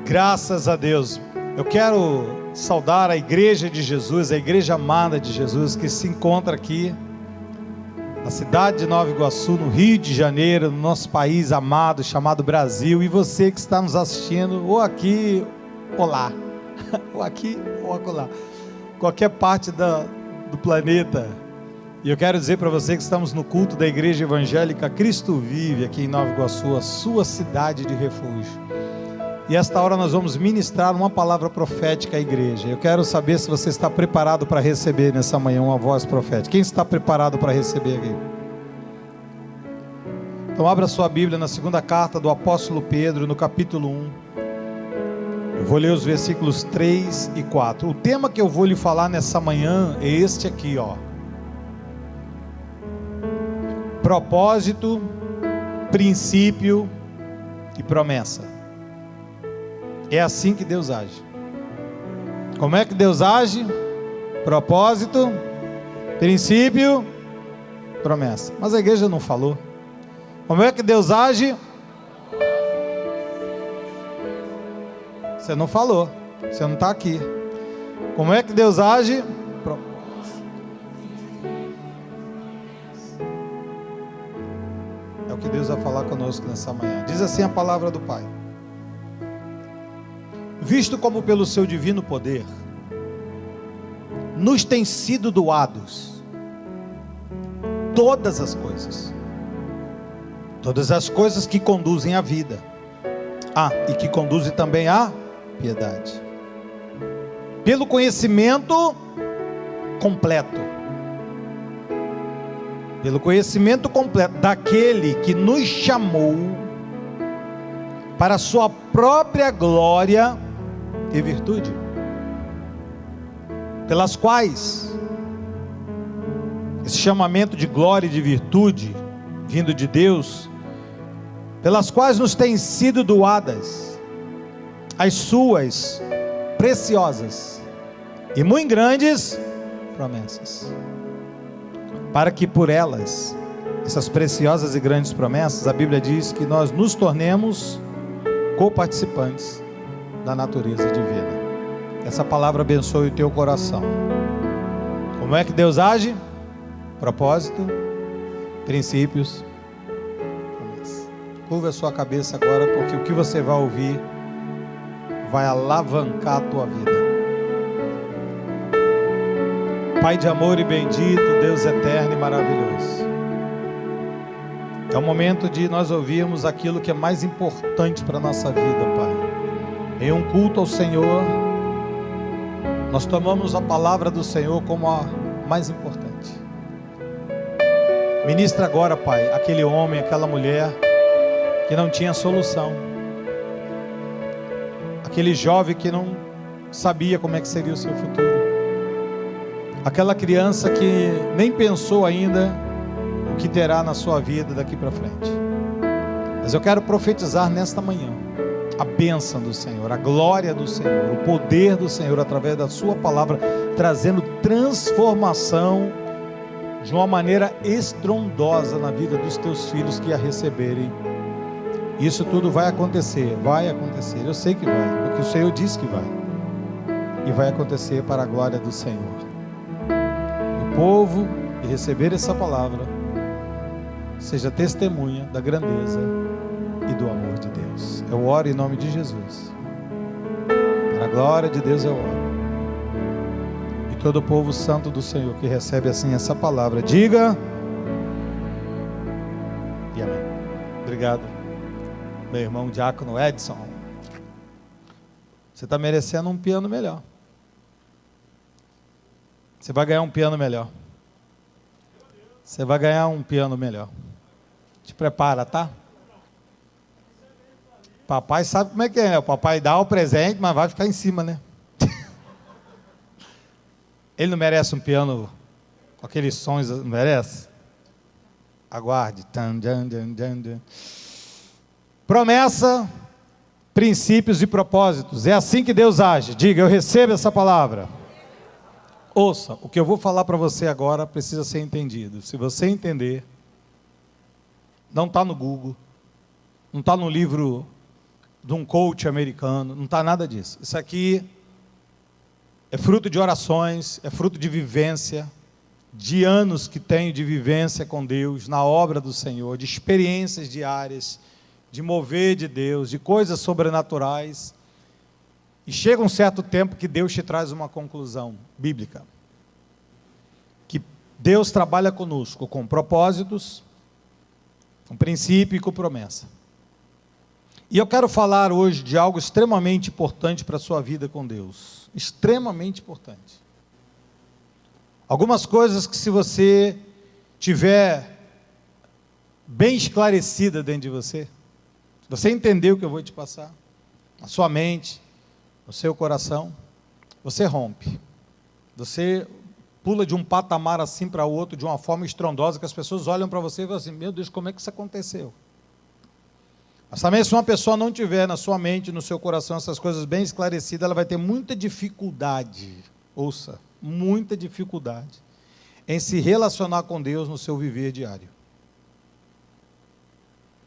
Graças a Deus. Eu quero saudar a igreja de Jesus, a igreja amada de Jesus, que se encontra aqui na cidade de Nova Iguaçu, no Rio de Janeiro, no nosso país amado, chamado Brasil. E você que está nos assistindo, ou aqui, ou lá, ou aqui, ou acolá, qualquer parte do planeta. E eu quero dizer para você que estamos no culto da Igreja Evangélica Cristo Vive, aqui em Nova Iguaçu, a sua cidade de refúgio. E esta hora nós vamos ministrar uma palavra profética à igreja. Eu quero saber se você está preparado para receber nessa manhã uma voz profética. Quem está preparado para receber aqui? Então abra sua Bíblia na segunda carta do apóstolo Pedro, no capítulo 1. Eu vou ler os versículos 3 e 4. O tema que eu vou lhe falar nessa manhã é este aqui, ó. Propósito, princípio e promessa. É assim que Deus age. Como é que Deus age? Propósito, princípio, promessa. Mas a igreja não falou. Como é que Deus age? Você não falou. Você não está aqui. Como é que Deus age? É o que Deus vai falar conosco nessa manhã. Diz assim a palavra do Pai. Visto como pelo seu divino poder nos tem sido doados todas as coisas que conduzem à vida, e que conduzem também à piedade, pelo conhecimento completo daquele que nos chamou para a sua própria glória e virtude, pelas quais esse chamamento de glória e de virtude vindo de Deus, pelas quais nos têm sido doadas as suas preciosas e muito grandes promessas, para que por elas, essas preciosas e grandes promessas, a Bíblia diz que nós nos tornemos co-participantes da natureza divina. Essa palavra abençoe o teu coração. Como é que Deus age? Propósito, princípios, promessas. Curva a sua cabeça agora, porque o que você vai ouvir vai alavancar a tua vida. Pai de amor e bendito, Deus eterno e maravilhoso, é o momento de nós ouvirmos aquilo que é mais importante para a nossa vida, Pai. Em um culto ao Senhor, nós tomamos a palavra do Senhor como a mais importante. Ministra agora, Pai, aquele homem, aquela mulher que não tinha solução, aquele jovem que não sabia como é que seria o seu futuro, aquela criança que nem pensou ainda o que terá na sua vida daqui para frente. Mas eu quero profetizar nesta manhã a bênção do Senhor, a glória do Senhor, o poder do Senhor através da sua palavra, trazendo transformação de uma maneira estrondosa na vida dos teus filhos que a receberem. Isso tudo vai acontecer, eu sei que vai, porque o Senhor disse que vai, e vai acontecer para a glória do Senhor. O povo que receber essa palavra seja testemunha da grandeza e do amor de Deus. Eu oro em nome de Jesus. Para a glória de Deus eu oro. E todo o povo santo do Senhor que recebe assim essa palavra, diga e amém. Obrigado, meu irmão diácono Edson. Você está merecendo um piano melhor. Você vai ganhar um piano melhor. Você vai ganhar um piano melhor. Te prepara, tá? Papai sabe como é que é, né? O papai dá o presente, mas vai ficar em cima, né? Ele não merece um piano com aqueles sons, não merece? Aguarde. Promessa, princípios e propósitos. É assim que Deus age. Diga, eu recebo essa palavra. Ouça, o que eu vou falar para você agora precisa ser entendido. Se você entender, não está no Google, não está no livro de um coach americano, não está nada disso. Isso aqui é fruto de orações, é fruto de vivência, de anos que tenho de vivência com Deus, na obra do Senhor, de experiências diárias, de mover de Deus, de coisas sobrenaturais. E chega um certo tempo que Deus te traz uma conclusão bíblica. Que Deus trabalha conosco com propósitos, com princípio e com promessa. E eu quero falar hoje de algo extremamente importante para a sua vida com Deus. Extremamente importante. Algumas coisas que, se você tiver bem esclarecida dentro de você, se você entender o que eu vou te passar, na sua mente, no seu coração, você rompe. Você pula de um patamar assim para o outro de uma forma estrondosa, que as pessoas olham para você e falam assim: meu Deus, como é que isso aconteceu? Mas também, se uma pessoa não tiver na sua mente, no seu coração, essas coisas bem esclarecidas, ela vai ter muita dificuldade, ouça, muita dificuldade em se relacionar com Deus no seu viver diário.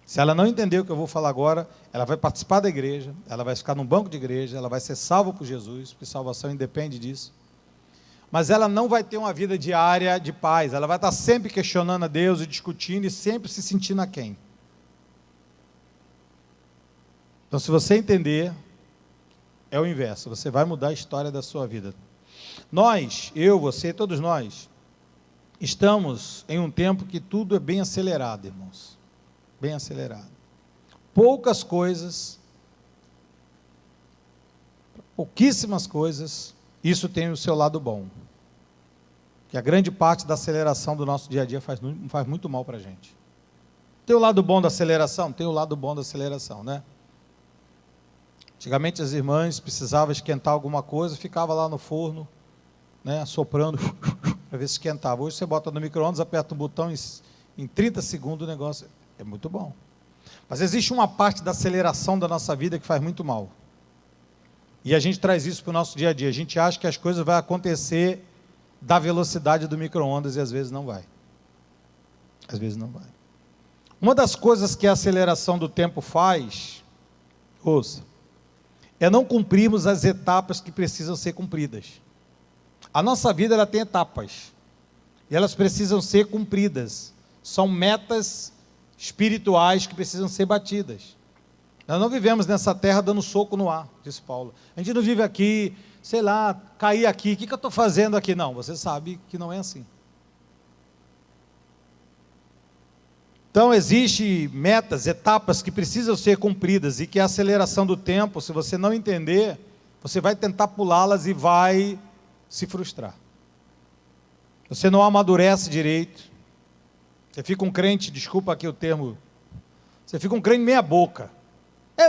Se ela não entender o que eu vou falar agora, ela vai participar da igreja, ela vai ficar num banco de igreja, ela vai ser salva por Jesus, porque salvação independe disso. Mas ela não vai ter uma vida diária de paz, ela vai estar sempre questionando a Deus e discutindo e sempre se sentindo aquém. Então, se você entender, é o inverso, você vai mudar a história da sua vida. Nós, eu, você, todos nós, estamos em um tempo que tudo é bem acelerado, irmãos. Bem acelerado. Poucas coisas, pouquíssimas coisas, isso tem o seu lado bom. Que a grande parte da aceleração do nosso dia a dia faz muito mal para a gente. Tem o lado bom da aceleração? Tem o lado bom da aceleração, né? Antigamente as irmãs precisavam esquentar alguma coisa, ficava lá no forno, né, soprando, para ver se esquentava. Hoje você bota no micro-ondas, aperta um botão, em 30 segundos o negócio é muito bom. Mas existe uma parte da aceleração da nossa vida que faz muito mal. E a gente traz isso para o nosso dia a dia. A gente acha que as coisas vão acontecer da velocidade do micro-ondas e às vezes não vai. Às vezes não vai. Uma das coisas que a aceleração do tempo faz, ouça, é não cumprirmos as etapas que precisam ser cumpridas. A nossa vida, ela tem etapas, e elas precisam ser cumpridas. São metas espirituais que precisam ser batidas. Nós não vivemos nessa terra dando soco no ar, disse Paulo. A gente não vive aqui, sei lá, cair aqui, o que eu estou fazendo aqui? Não, você sabe que não é assim. Então, existem metas, etapas que precisam ser cumpridas e que a aceleração do tempo, se você não entender, você vai tentar pulá-las e vai se frustrar. Você não amadurece direito. Você fica um crente, desculpa aqui o termo, você fica um crente meia boca.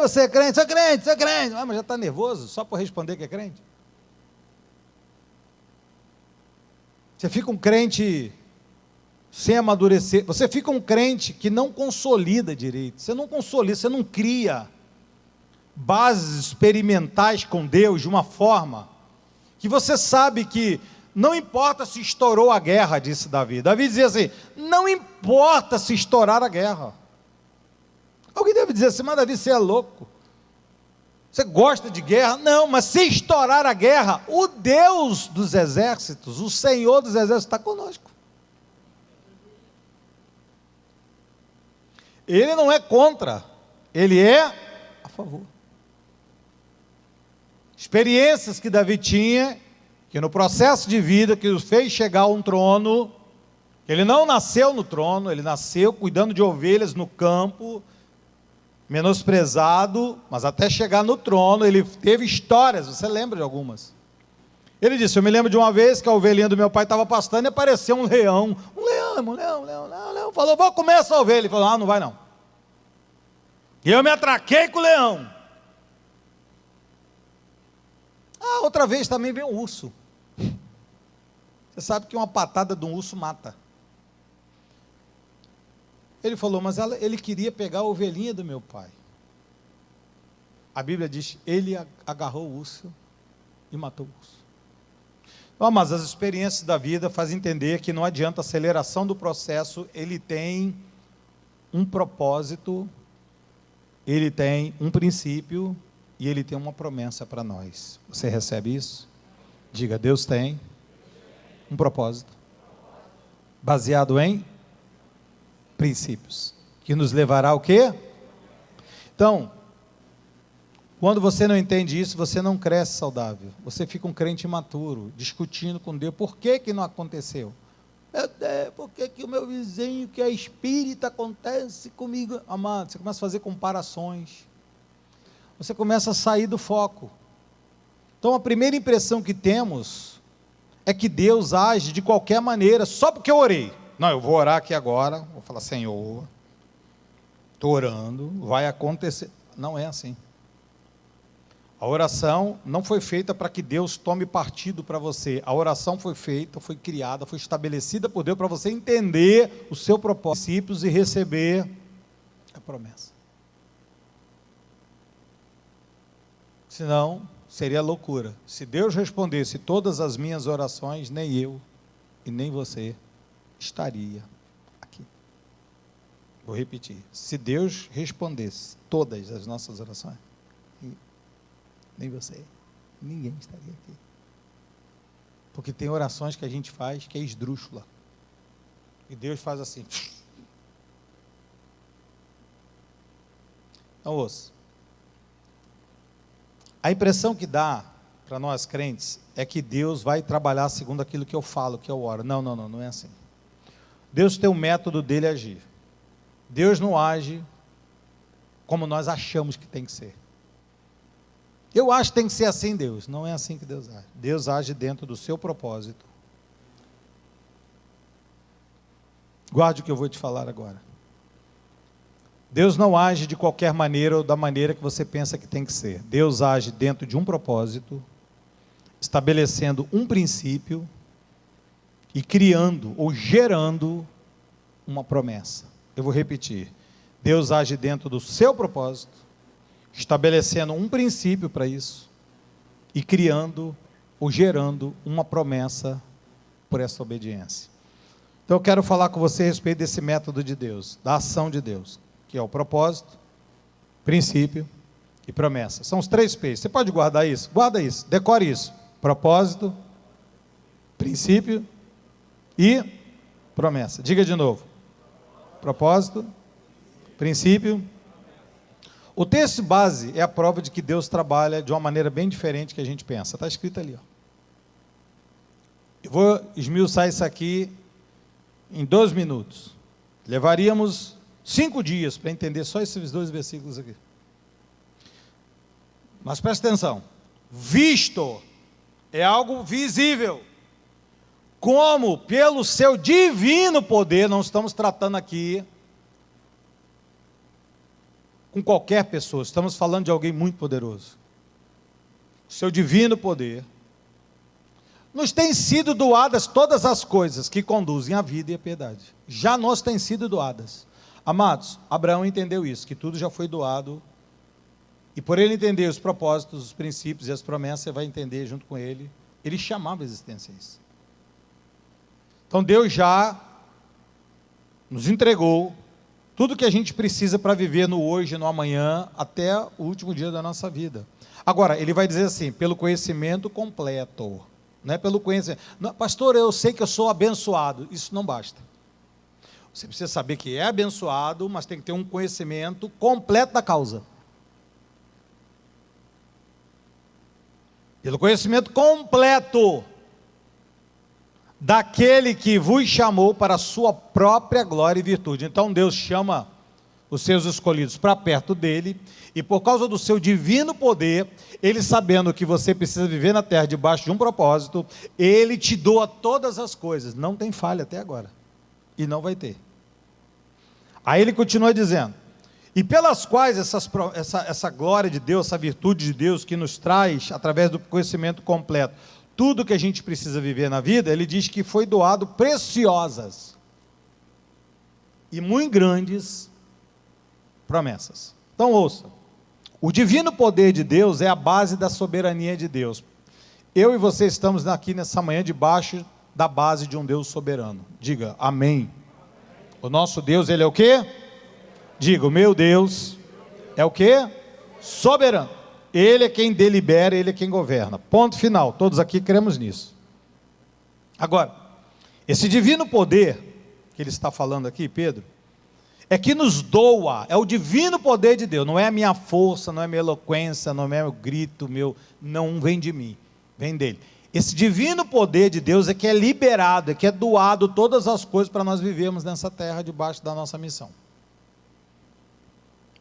Você é crente, sou crente, sou crente. Mas já está nervoso só por responder que é crente? Você fica um crente sem amadurecer, você fica um crente que não consolida direito, você não consolida, você não cria bases experimentais com Deus de uma forma que você sabe que não importa se estourou a guerra, disse Davi. Davi dizia assim: não importa se estourar a guerra. Alguém deve dizer assim: mas Davi, você é louco, você gosta de guerra? Não, mas se estourar a guerra, o Deus dos exércitos, o Senhor dos exércitos está conosco. Ele não é contra, ele é a favor. Experiências que Davi tinha, que no processo de vida que o fez chegar a um trono, ele não nasceu no trono, ele nasceu cuidando de ovelhas no campo, menosprezado, mas até chegar no trono, ele teve histórias, você lembra de algumas? Ele disse: eu me lembro de uma vez que a ovelhinha do meu pai estava pastando e apareceu um leão, falou: vou comer essa ovelha. Ele falou: não vai não. E eu me atraquei com o leão. Outra vez também veio um urso. Você sabe que uma patada de um urso mata. Ele falou: mas ele queria pegar a ovelhinha do meu pai. A Bíblia diz: ele agarrou o urso e matou o urso. Mas as experiências da vida fazem entender que não adianta, a aceleração do processo, ele tem um propósito Ele tem um princípio e Ele tem uma promessa para nós. Você recebe isso? Diga, Deus tem um propósito baseado em princípios, que nos levará ao quê? Então, quando você não entende isso, você não cresce saudável. Você fica um crente imaturo, discutindo com Deus. Por que que não aconteceu? Meu Deus, por que que o meu vizinho que é espírita acontece comigo? Amado, você começa a fazer comparações. Você começa a sair do foco. Então a primeira impressão que temos é que Deus age de qualquer maneira, só porque eu orei. Não, eu vou orar aqui agora, vou falar, Senhor, estou orando, vai acontecer. Não é assim. A oração não foi feita para que Deus tome partido para você. A oração foi feita, foi criada, foi estabelecida por Deus para você entender o seu propósito, princípios e receber a promessa. Senão, seria loucura. Se Deus respondesse todas as minhas orações, nem eu e nem você estaria aqui. Vou repetir. Se Deus respondesse todas as nossas orações, nem você, ninguém estaria aqui. Porque tem orações que a gente faz que é esdrúxula. E Deus faz assim. Então ouça. A impressão que dá para nós crentes é que Deus vai trabalhar segundo aquilo que eu falo, que eu oro. Não, não é assim. Deus tem o método dele agir. Deus não age como nós achamos que tem que ser. Eu acho que tem que ser assim, Deus. Não é assim que Deus age. Deus age dentro do seu propósito. Guarde o que eu vou te falar agora. Deus não age de qualquer maneira ou da maneira que você pensa que tem que ser. Deus age dentro de um propósito, estabelecendo um princípio e criando ou gerando uma promessa. Eu vou repetir. Deus age dentro do seu propósito, estabelecendo um princípio para isso e criando ou gerando uma promessa por essa obediência. Então eu quero falar com você a respeito desse método de Deus, da ação de Deus, que é o propósito, princípio e promessa. São os 3 P's. Você pode guardar isso? Guarda isso, decore isso. Propósito, princípio e promessa. Diga de novo. Propósito, princípio. O texto base é a prova de que Deus trabalha de uma maneira bem diferente que a gente pensa. Está escrito ali. Ó. Eu vou esmiuçar isso aqui em 2 minutos. Levaríamos 5 dias para entender só esses 2 versículos aqui. Mas presta atenção. Visto é algo visível. Como pelo seu divino poder, não estamos tratando aqui com qualquer pessoa, estamos falando de alguém muito poderoso. Seu divino poder, nos tem sido doadas todas as coisas que conduzem à vida e à piedade. Já nos têm sido doadas. Amados, Abraão entendeu isso, que tudo já foi doado, e por ele entender os propósitos, os princípios e as promessas, você vai entender junto com ele, ele chamava a existência isso. Então Deus já nos entregou tudo que a gente precisa para viver no hoje, no amanhã, até o último dia da nossa vida. Agora, ele vai dizer assim, pelo conhecimento completo, não é pelo conhecimento. Não, pastor, eu sei que eu sou abençoado. Isso não basta. Você precisa saber que é abençoado, mas tem que ter um conhecimento completo da causa. Pelo conhecimento completo daquele que vos chamou para a sua própria glória e virtude. Então Deus chama os seus escolhidos para perto dele, e por causa do seu divino poder, ele sabendo que você precisa viver na terra debaixo de um propósito, ele te doa todas as coisas, não tem falha até agora, e não vai ter. Aí ele continua dizendo, e pelas quais essa glória de Deus, essa virtude de Deus que nos traz, através do conhecimento completo, tudo que a gente precisa viver na vida, ele diz que foi doado preciosas e muito grandes promessas. Então ouça, o divino poder de Deus é a base da soberania de Deus. Eu e você estamos aqui nessa manhã debaixo da base de um Deus soberano. Diga, amém. O nosso Deus, ele é o quê? Diga, o meu Deus é o quê? Soberano. Ele é quem delibera, ele é quem governa. Ponto final. Todos aqui cremos nisso. Agora, esse divino poder que ele está falando aqui, Pedro, é que nos doa, é o divino poder de Deus, não é a minha força, não é a minha eloquência, não é meu grito, não vem de mim, vem dele. Esse divino poder de Deus é que é liberado, é que é doado todas as coisas para nós vivermos nessa terra debaixo da nossa missão.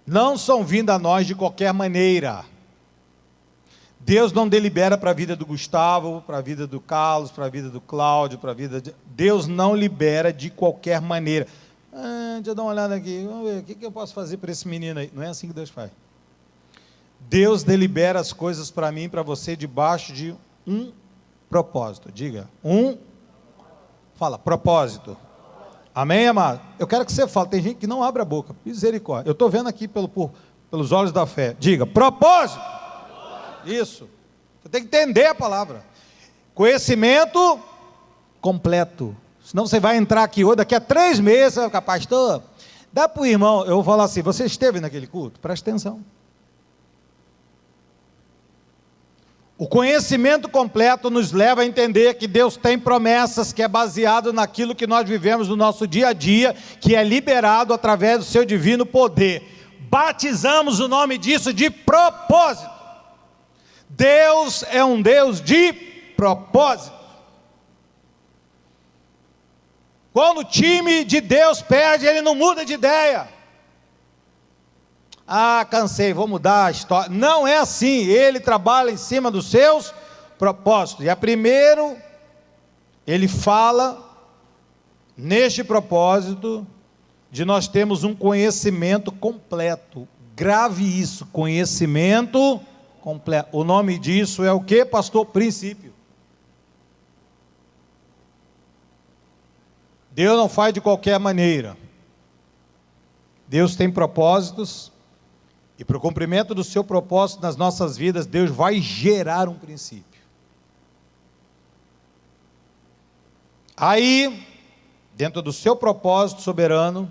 Não são vindas a nós de qualquer maneira. Deus não delibera para a vida do Gustavo, para a vida do Carlos, para a vida do Cláudio, para a vida de... Deus não libera de qualquer maneira. Deixa eu dar uma olhada aqui, vamos ver, o que eu posso fazer para esse menino aí? Não é assim que Deus faz. Deus delibera as coisas para mim e para você debaixo de um propósito. Diga, fala, propósito. Amém, amado? Eu quero que você fale, tem gente que não abre a boca, misericórdia. Eu estou vendo aqui pelos olhos da fé. Diga, propósito. Isso, você tem que entender a palavra. Conhecimento completo. Senão você vai entrar aqui hoje, daqui a 3 meses, vai ficar, pastor, dá para o irmão, eu vou falar assim, você esteve naquele culto? Presta atenção. O conhecimento completo nos leva a entender que Deus tem promessas, que é baseado naquilo que nós vivemos no nosso dia a dia, que é liberado através do seu divino poder. Batizamos o nome disso de propósito. Deus é um Deus de propósito. Quando o time de Deus perde, ele não muda de ideia. Cansei, vou mudar a história. Não é assim, ele trabalha em cima dos seus propósitos. E primeiro, ele fala, neste propósito, de nós termos um conhecimento completo. Grave isso, conhecimento completo. O nome disso é o que, pastor? Princípio. Deus não faz de qualquer maneira. Deus tem propósitos, e para o cumprimento do seu propósito nas nossas vidas, Deus vai gerar um princípio. Aí, dentro do seu propósito soberano,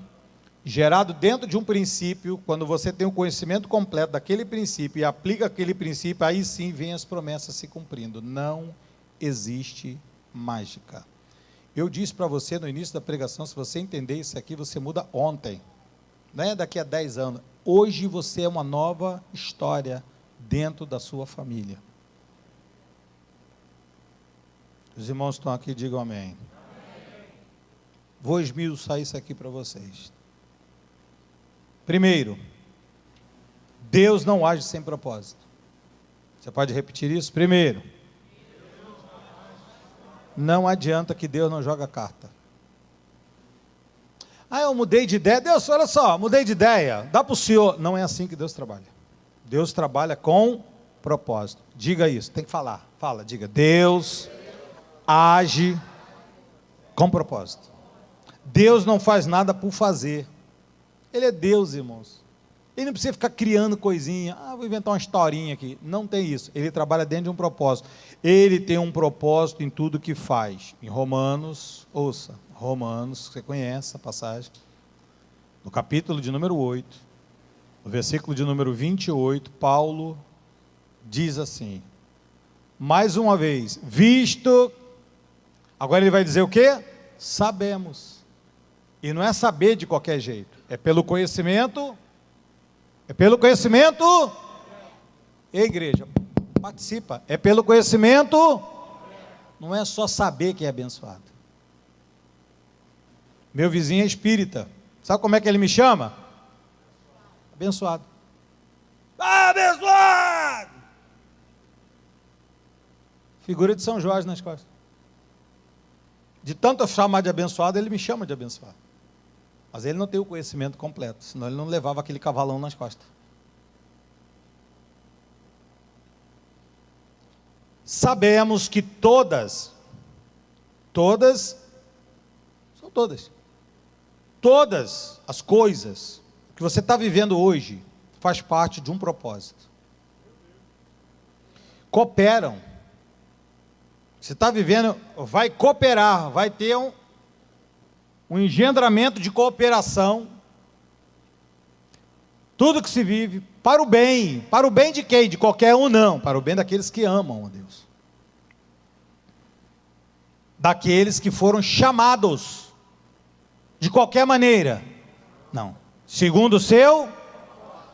gerado dentro de um princípio, quando você tem o conhecimento completo daquele princípio e aplica aquele princípio, aí sim vem as promessas se cumprindo. Não existe mágica. Eu disse para você no início da pregação, se você entender isso aqui, você muda ontem, não é daqui a 10 anos. Hoje você é uma nova história dentro da sua família. Os irmãos estão aqui, digam amém. Vou esmiuçar isso aqui para vocês. Primeiro, Deus não age sem propósito. Você pode repetir isso? Primeiro, não adianta que Deus não joga carta. Eu mudei de ideia. Deus, olha só, mudei de ideia. Dá para o senhor. Não é assim que Deus trabalha. Deus trabalha com propósito. Diga isso, tem que falar. Fala, diga. Deus age com propósito. Deus não faz nada por fazer. Ele é Deus, irmãos. Ele não precisa ficar criando coisinha. Vou inventar uma historinha aqui. Não tem isso. Ele trabalha dentro de um propósito. Ele tem um propósito em tudo que faz. Em Romanos, ouça, Romanos, você conhece a passagem, no capítulo de número 8, no versículo de número 28, Paulo diz assim, mais uma vez, visto, agora ele vai dizer o quê? Sabemos. E não é saber de qualquer jeito, é pelo conhecimento. Ei, igreja, participa. É pelo conhecimento. Não é só saber que é abençoado. Meu vizinho é espírita. Sabe como é que ele me chama? Abençoado. Abençoado! Figura de São Jorge nas costas. De tanto eu chamar de abençoado, ele me chama de abençoado. Mas ele não tem o conhecimento completo, senão ele não levava aquele cavalão nas costas. Sabemos que todas as coisas que você está vivendo hoje, faz parte de um propósito. Cooperam. Você está vivendo, vai cooperar, vai ter um engendramento de cooperação. Tudo que se vive Para o bem de quem? De qualquer um não, para o bem daqueles que amam a Deus. Daqueles que foram chamados, de qualquer maneira, não, segundo o seu,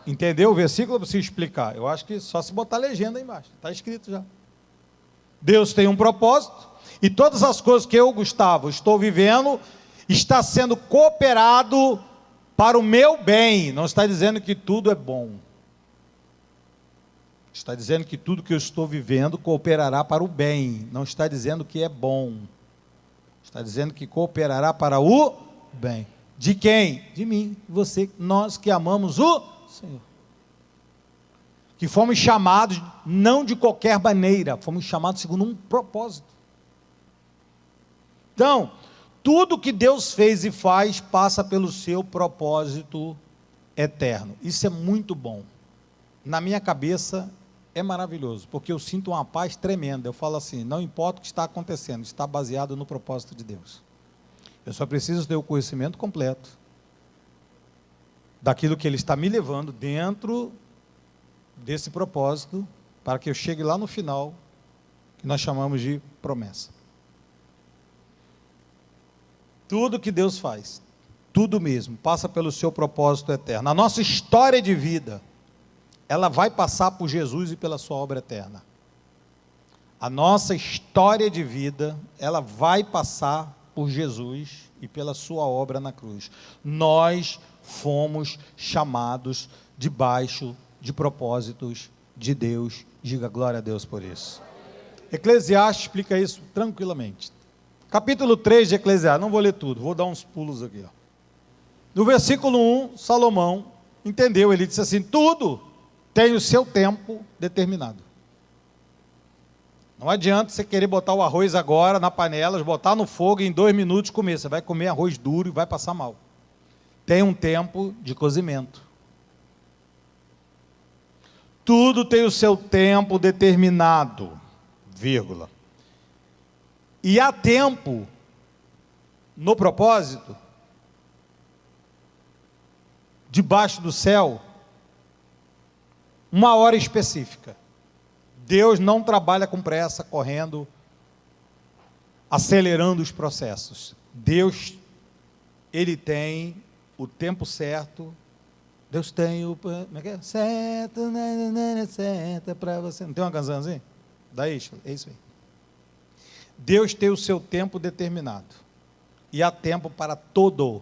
entendeu o versículo? Para se explicar, eu acho que só se botar a legenda aí embaixo, está escrito já. Deus tem um propósito, e todas as coisas que eu, Gustavo, estou vivendo, está sendo cooperado para o meu bem. Não está dizendo que tudo é bom, está dizendo que tudo que eu estou vivendo cooperará para o bem, não está dizendo que é bom, está dizendo que cooperará para o bem. De quem? De mim, você, nós que amamos o Senhor, que fomos chamados não de qualquer maneira, fomos chamados segundo um propósito. Então, tudo que Deus fez e faz passa pelo seu propósito eterno. Isso é muito bom. Na minha cabeça é maravilhoso, porque eu sinto uma paz tremenda. Eu falo assim, não importa o que está acontecendo, está baseado no propósito de Deus. Eu só preciso ter o conhecimento completo daquilo que Ele está me levando dentro desse propósito, para que eu chegue lá no final, que nós chamamos de promessa. Tudo que Deus faz, tudo mesmo, passa pelo seu propósito eterno. A nossa história de vida, ela vai passar por Jesus e pela sua obra eterna. A nossa história de vida, ela vai passar por Jesus e pela sua obra na cruz. Nós fomos chamados debaixo de propósitos de Deus. Diga glória a Deus por isso. Eclesiastes explica isso tranquilamente. Capítulo 3 de Eclesiastes, não vou ler tudo, vou dar uns pulos aqui. No versículo 1, Salomão entendeu, ele disse assim, tudo tem o seu tempo determinado. Não adianta você querer botar o arroz agora na panela, botar no fogo e em 2 minutos comer, você vai comer arroz duro e vai passar mal. Tem um tempo de cozimento. Tudo tem o seu tempo determinado, vírgula. E há tempo no propósito, debaixo do céu, uma hora específica. Deus não trabalha com pressa, correndo, acelerando os processos. Deus, Ele tem o tempo certo. Deus tem o... Como é que é? Certo, certo para você. Não tem uma canção assim? Daí, é isso aí. Deus tem o seu tempo determinado. E há tempo para todo.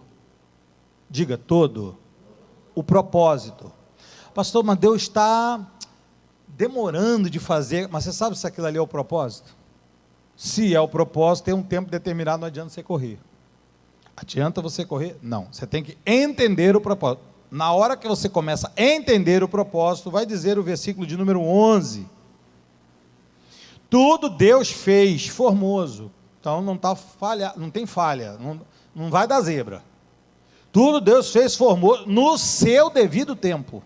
Diga, todo. O propósito. Pastor, mas Deus está demorando de fazer. Mas você sabe se aquilo ali é o propósito? Se é o propósito, tem um tempo determinado, não adianta você correr. Adianta você correr? Não. Você tem que entender o propósito. Na hora que você começa a entender o propósito, vai dizer o versículo de número 11. Tudo Deus fez formoso. Então não tá falha, não tem falha, não vai dar zebra. Tudo Deus fez formoso no seu devido tempo.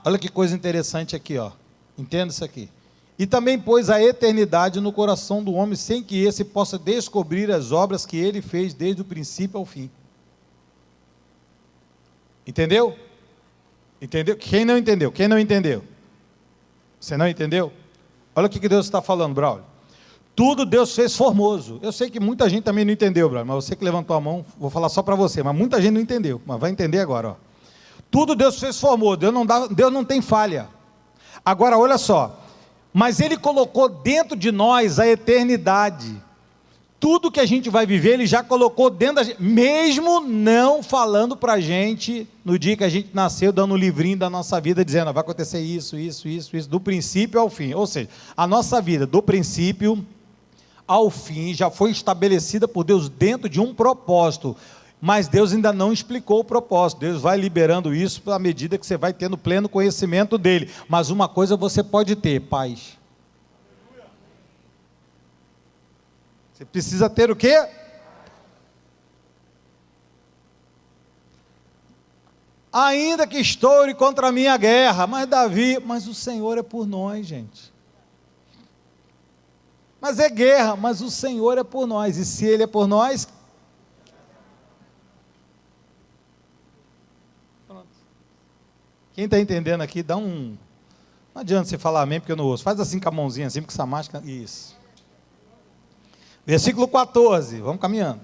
Olha que coisa interessante aqui, ó. Entenda isso aqui. E também pôs a eternidade no coração do homem, sem que esse possa descobrir as obras que ele fez desde o princípio ao fim. Entendeu? Entendeu? Quem não entendeu? Quem não entendeu? Você não entendeu? Olha o que Deus está falando, Braulio. Tudo Deus fez formoso. Eu sei que muita gente também não entendeu, Braulio, mas você que levantou a mão, vou falar só para você, mas muita gente não entendeu, mas vai entender agora, ó. Tudo Deus fez formoso, Deus não tem falha. Agora, olha só, mas Ele colocou dentro de nós a eternidade. Tudo que a gente vai viver, Ele já colocou dentro da gente, mesmo não falando para a gente, no dia que a gente nasceu, dando um livrinho da nossa vida, dizendo, vai acontecer isso, do princípio ao fim. Ou seja, a nossa vida, do princípio ao fim, já foi estabelecida por Deus dentro de um propósito, mas Deus ainda não explicou o propósito. Deus vai liberando isso à medida que você vai tendo pleno conhecimento dele. Mas uma coisa você pode ter, paz. Você precisa ter o quê? Ainda que estoure contra a minha guerra, mas Davi, mas o Senhor é por nós, gente. Mas é guerra, mas o Senhor é por nós, e se Ele é por nós, pronto. Quem está entendendo aqui, dá um... Não adianta você falar amém, porque eu não ouço. Faz assim com a mãozinha, assim, porque essa máscara... Isso. Versículo 14, vamos caminhando.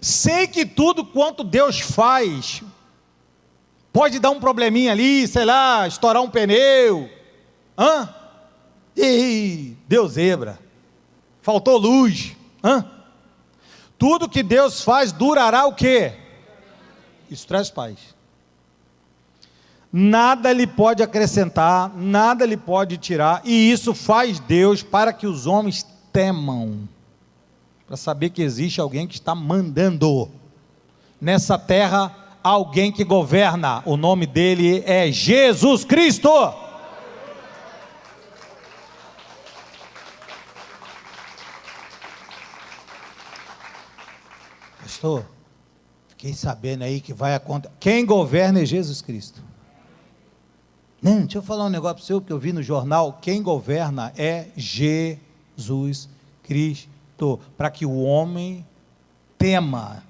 Sei que tudo quanto Deus faz, pode dar um probleminha ali, sei lá, estourar um pneu. Ih, deu zebra. Faltou luz. Tudo que Deus faz durará o quê? Isso traz paz. Nada lhe pode acrescentar, nada lhe pode tirar, e isso faz Deus para que os homens temam, para saber que existe alguém que está mandando nessa terra, alguém que governa. O nome dele é Jesus Cristo. Pastor, fiquei sabendo aí que vai acontecer. Quem governa é Jesus Cristo. Não, deixa eu falar um negócio para o senhor, que eu vi no jornal. Quem governa é Jesus Cristo, para que o homem tema,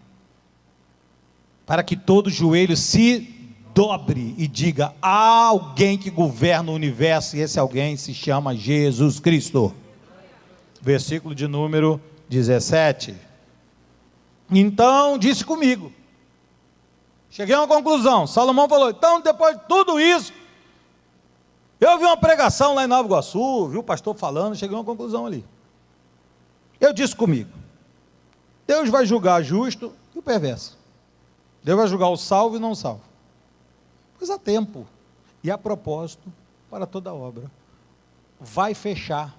para que todo joelho se dobre e diga: há alguém que governa o universo, e esse alguém se chama Jesus Cristo. Versículo de número 17. Então disse comigo, cheguei a uma conclusão. Salomão falou: então, depois de tudo isso, eu vi uma pregação lá em Nova Iguaçu, vi o pastor falando, cheguei a uma conclusão ali. Eu disse comigo: Deus vai julgar o justo e o perverso. Deus vai julgar o salvo e não o salvo. Pois há tempo e há propósito para toda obra. Vai fechar.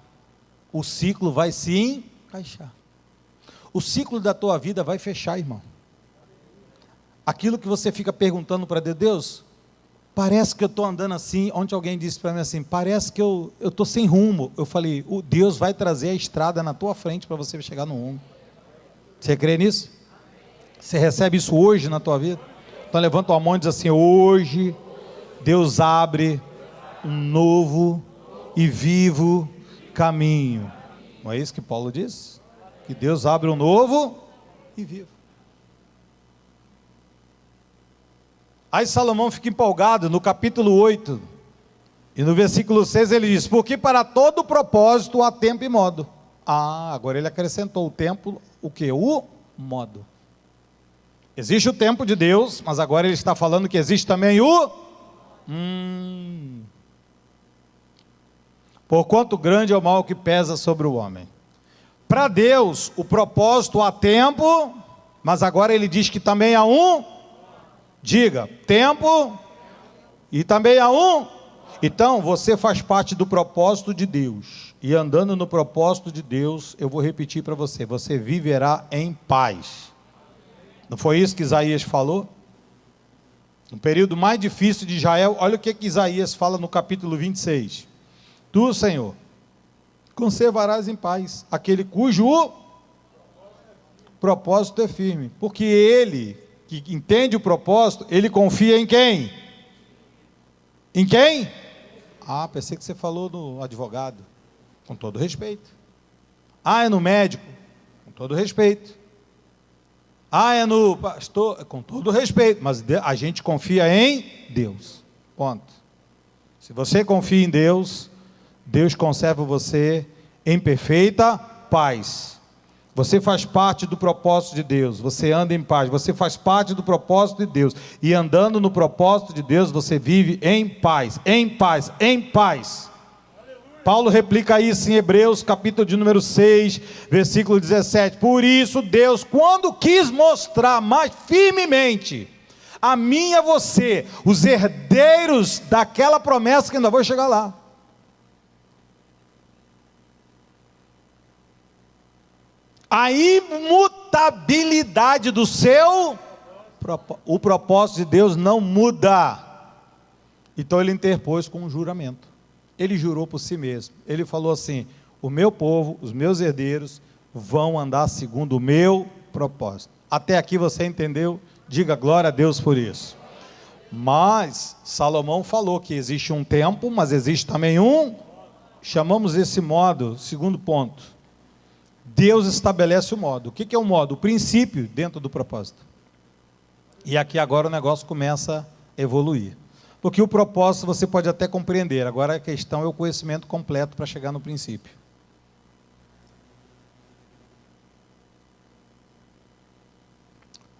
O ciclo vai se encaixar. O ciclo da tua vida vai fechar, irmão. Aquilo que você fica perguntando para Deus: Deus, parece que eu estou andando assim. Ontem alguém disse para mim assim: parece que eu estou sem rumo. Eu falei: o Deus vai trazer a estrada na tua frente para você chegar no rumo. Você crê nisso? Você recebe isso hoje na tua vida? Então levanta a mão e diz assim: hoje Deus abre um novo e vivo caminho. Não é isso que Paulo diz? Que Deus abre um novo e vivo. Aí Salomão fica empolgado no capítulo 8, e no versículo 6 ele diz: porque para todo propósito há tempo e modo. Agora ele acrescentou o tempo, o que? O modo. Existe o tempo de Deus, mas agora ele está falando que existe também o... Porquanto grande é o mal que pesa sobre o homem. Para Deus, o propósito há tempo, mas agora ele diz que também há um... Diga, tempo e também há um. Então você faz parte do propósito de Deus, e andando no propósito de Deus, eu vou repetir para você: você viverá em paz. Não foi isso que Isaías falou? No período mais difícil de Israel, olha o que Isaías fala no capítulo 26. Tu, Senhor, conservarás em paz aquele cujo propósito é firme, porque ele que entende o propósito, ele confia em quem? Em quem? Pensei que você falou no advogado. Com todo respeito. É no médico? Com todo respeito. É no pastor? Com todo respeito. Mas a gente confia em Deus. Ponto. Se você confia em Deus, Deus conserva você em perfeita paz. Você faz parte do propósito de Deus, você anda em paz, você faz parte do propósito de Deus, e andando no propósito de Deus, você vive em paz, em paz, em paz. Paulo replica isso em Hebreus, capítulo de número 6, versículo 17, por isso Deus, quando quis mostrar mais firmemente a mim e a você, os herdeiros daquela promessa, que ainda vou chegar lá, a imutabilidade do seu propósito. O propósito de Deus não muda. Então ele interpôs com um juramento. Ele jurou por si mesmo. Ele falou assim: o meu povo, os meus herdeiros vão andar segundo o meu propósito. Até aqui você entendeu? Diga glória a Deus por isso. Mas Salomão falou que existe um tempo, mas existe também um, chamamos esse modo, segundo ponto. Deus estabelece o modo. O que é o modo? O princípio dentro do propósito. E aqui agora o negócio começa a evoluir. Porque o propósito você pode até compreender, agora a questão é o conhecimento completo para chegar no princípio.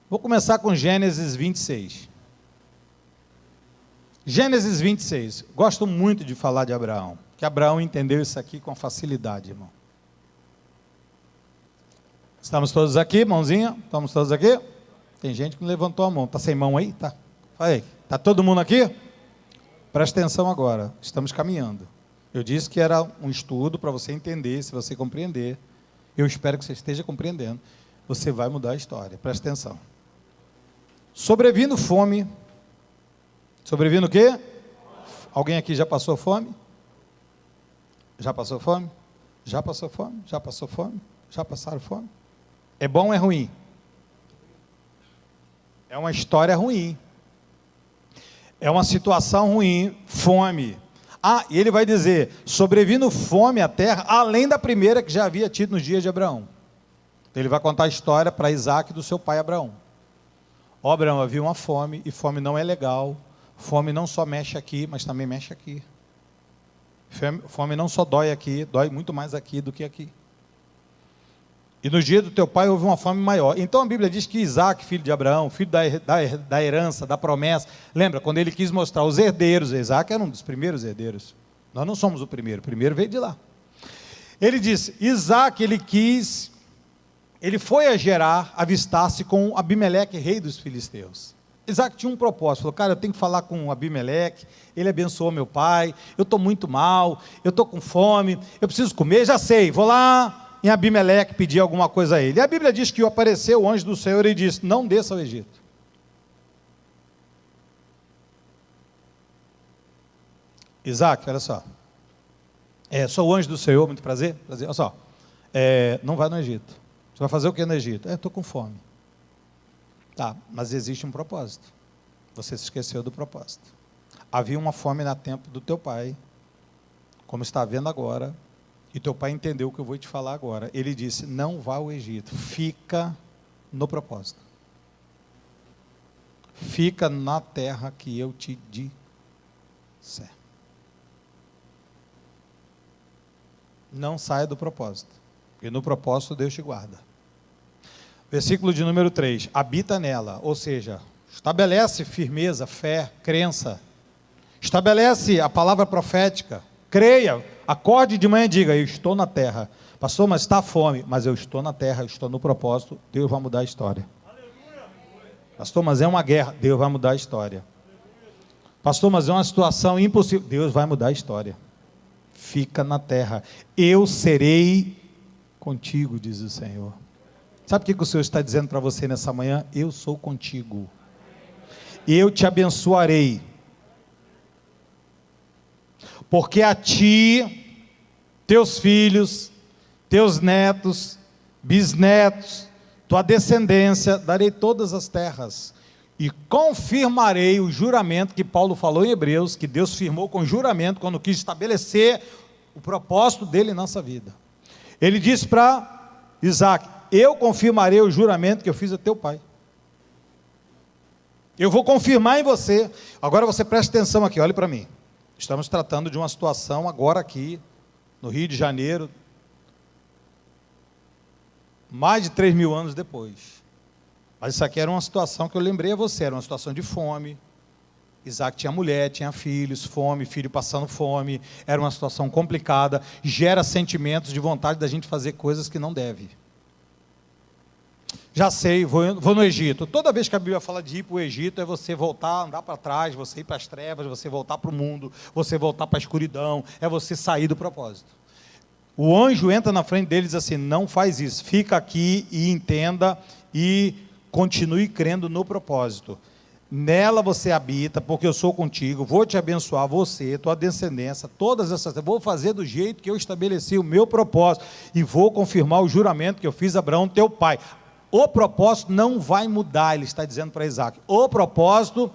Vou começar com Gênesis 26. Gênesis 26. Gosto muito de falar de Abraão, porque Abraão entendeu isso aqui com facilidade, irmão. Estamos todos aqui, mãozinha? Estamos todos aqui? Tem gente que não levantou a mão. Está sem mão aí? Tá. Fala aí. Está todo mundo aqui? Presta atenção agora. Estamos caminhando. Eu disse que era um estudo para você entender, se você compreender. Eu espero que você esteja compreendendo. Você vai mudar a história. Presta atenção. Sobrevindo fome. Sobrevindo o quê? Alguém aqui já passou fome? Já passou fome? Já passou fome? Já passou fome? Já passaram fome? É bom ou é ruim? É uma história ruim. É uma situação ruim, fome. Ah, e ele vai dizer, sobrevindo fome à terra, além da primeira que já havia tido nos dias de Abraão. Ele vai contar a história para Isaac do seu pai Abraão. Ó, Abraão, havia uma fome, e fome não é legal. Fome não só mexe aqui, mas também mexe aqui. Fome não só dói aqui, dói muito mais aqui do que aqui. E no dia do teu pai houve uma fome maior. Então a Bíblia diz que Isaac, filho de Abraão, filho da herança, da promessa, lembra, quando ele quis mostrar os herdeiros, Isaac era um dos primeiros herdeiros. Nós não somos o primeiro veio de lá. Ele disse, Isaac, ele foi a Gerar, avistar-se com Abimeleque, rei dos filisteus. Isaac tinha um propósito, falou, cara, eu tenho que falar com Abimeleque, ele abençoou meu pai, eu estou muito mal, eu estou com fome, eu preciso comer, já sei, vou lá em Abimeleque pedir alguma coisa a ele. E a Bíblia diz que apareceu o anjo do Senhor e disse, não desça ao Egito. Isaac, olha só, sou o anjo do Senhor, muito prazer, olha só, não vai no Egito. Você vai fazer o que no Egito? Estou com fome. Tá, mas existe um propósito. Você se esqueceu do propósito. Havia uma fome no tempo do teu pai, como está vendo agora, e teu pai entendeu o que eu vou te falar agora. Ele disse, não vá ao Egito, fica no propósito. Fica na terra que eu te disser. Não saia do propósito, porque no propósito Deus te guarda. Versículo de número 3, habita nela, ou seja, estabelece firmeza, fé, crença, estabelece a palavra profética, creia, acorde de manhã e diga, eu estou na terra, pastor, mas está fome, mas eu estou na terra, eu estou no propósito, Deus vai mudar a história. Pastor, mas é uma guerra, Deus vai mudar a história. Pastor, mas é uma situação impossível, Deus vai mudar a história. Fica na terra, eu serei contigo, diz o Senhor. Sabe o que o Senhor está dizendo para você nessa manhã? Eu sou contigo. Eu te abençoarei. Porque a ti, teus filhos, teus netos, bisnetos, tua descendência, darei todas as terras. E confirmarei o juramento que Paulo falou em Hebreus, que Deus firmou com juramento quando quis estabelecer o propósito dele em nossa vida. Ele disse para Isaac, eu confirmarei o juramento que eu fiz a teu pai. Eu vou confirmar em você. Agora você presta atenção aqui, olhe para mim. Estamos tratando de uma situação agora aqui, no Rio de Janeiro, mais de 3.000 anos depois. Mas isso aqui era uma situação que eu lembrei a você, era uma situação de fome. Isaac tinha mulher, tinha filhos, fome, filho passando fome, era uma situação complicada, gera sentimentos de vontade da gente fazer coisas que não deve. Já sei, vou no Egito. Toda vez que a Bíblia fala de ir para o Egito, é você voltar, andar para trás, você ir para as trevas, você voltar para o mundo, você voltar para a escuridão, é você sair do propósito. O anjo entra na frente deles e diz assim, não faz isso, fica aqui e entenda e continue crendo no propósito. Nela você habita, porque eu sou contigo, vou te abençoar, você, tua descendência, todas essas coisas, vou fazer do jeito que eu estabeleci o meu propósito, e vou confirmar o juramento que eu fiz a Abraão, teu pai. O propósito não vai mudar, ele está dizendo para Isaac, o propósito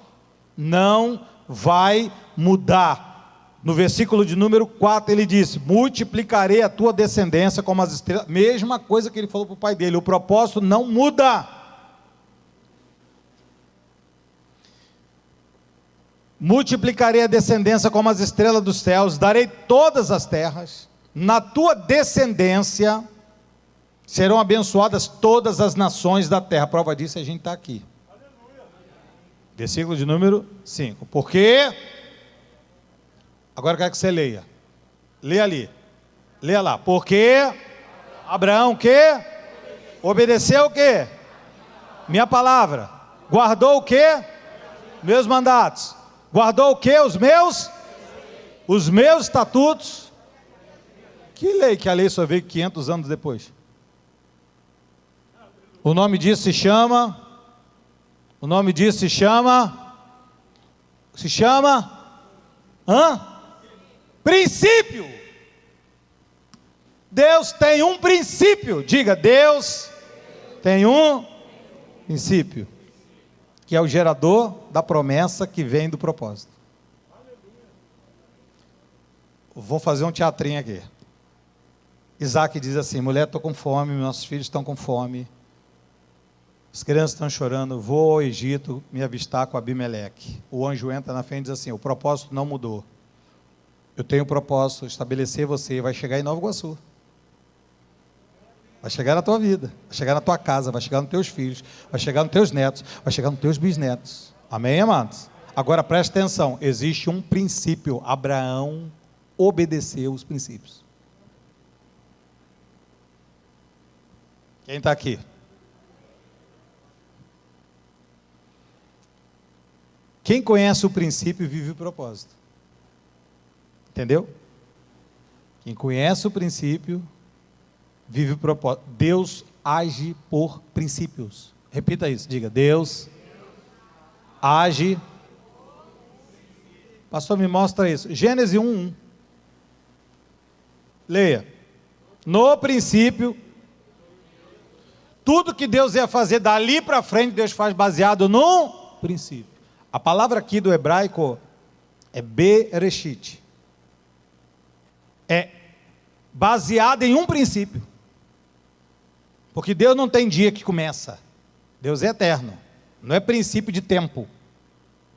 não vai mudar. No versículo de número 4 ele disse, multiplicarei a tua descendência como as estrelas, mesma coisa que ele falou para o pai dele, o propósito não muda. multiplicarei a descendência como as estrelas dos céus, darei todas as terras, na tua descendência serão abençoadas todas as nações da terra. A prova disso é a gente está aqui. Versículo de número 5. Porque, agora eu quero que você leia. Leia ali. Leia lá. Porque Abraão o quê? Obedeceu o quê? Minha palavra. Guardou o quê? Meus mandatos. Guardou o quê? Os meus estatutos. Que lei? Que a lei só veio 500 anos depois. O nome disso se chama princípio. Deus tem um princípio. Diga, Deus tem um princípio, que é o gerador da promessa que vem do propósito. Vou fazer um teatrinho aqui. Isaac diz assim: mulher, estou com fome, nossos filhos estão com fome, as crianças estão chorando, vou ao Egito me avistar com Abimeleque. O anjo entra na frente e diz assim: o propósito não mudou. Eu tenho um propósito, estabelecer você, vai chegar em Nova Iguaçu. Vai chegar na tua vida, vai chegar na tua casa, vai chegar nos teus filhos, vai chegar nos teus netos, vai chegar nos teus bisnetos. Amém, amados? Agora preste atenção, existe um princípio. Abraão obedeceu os princípios. Quem está aqui? Quem conhece o princípio vive o propósito. Entendeu? Quem conhece o princípio vive o propósito. Deus age por princípios. Repita isso, diga: Deus age. Pastor, me mostra isso. Gênesis 1:1. Leia. No princípio, tudo que Deus ia fazer dali para frente, Deus faz baseado no princípio. A palavra aqui do hebraico é Bereshit. É baseado em um princípio. Porque Deus não tem dia que começa. Deus é eterno. Não é princípio de tempo.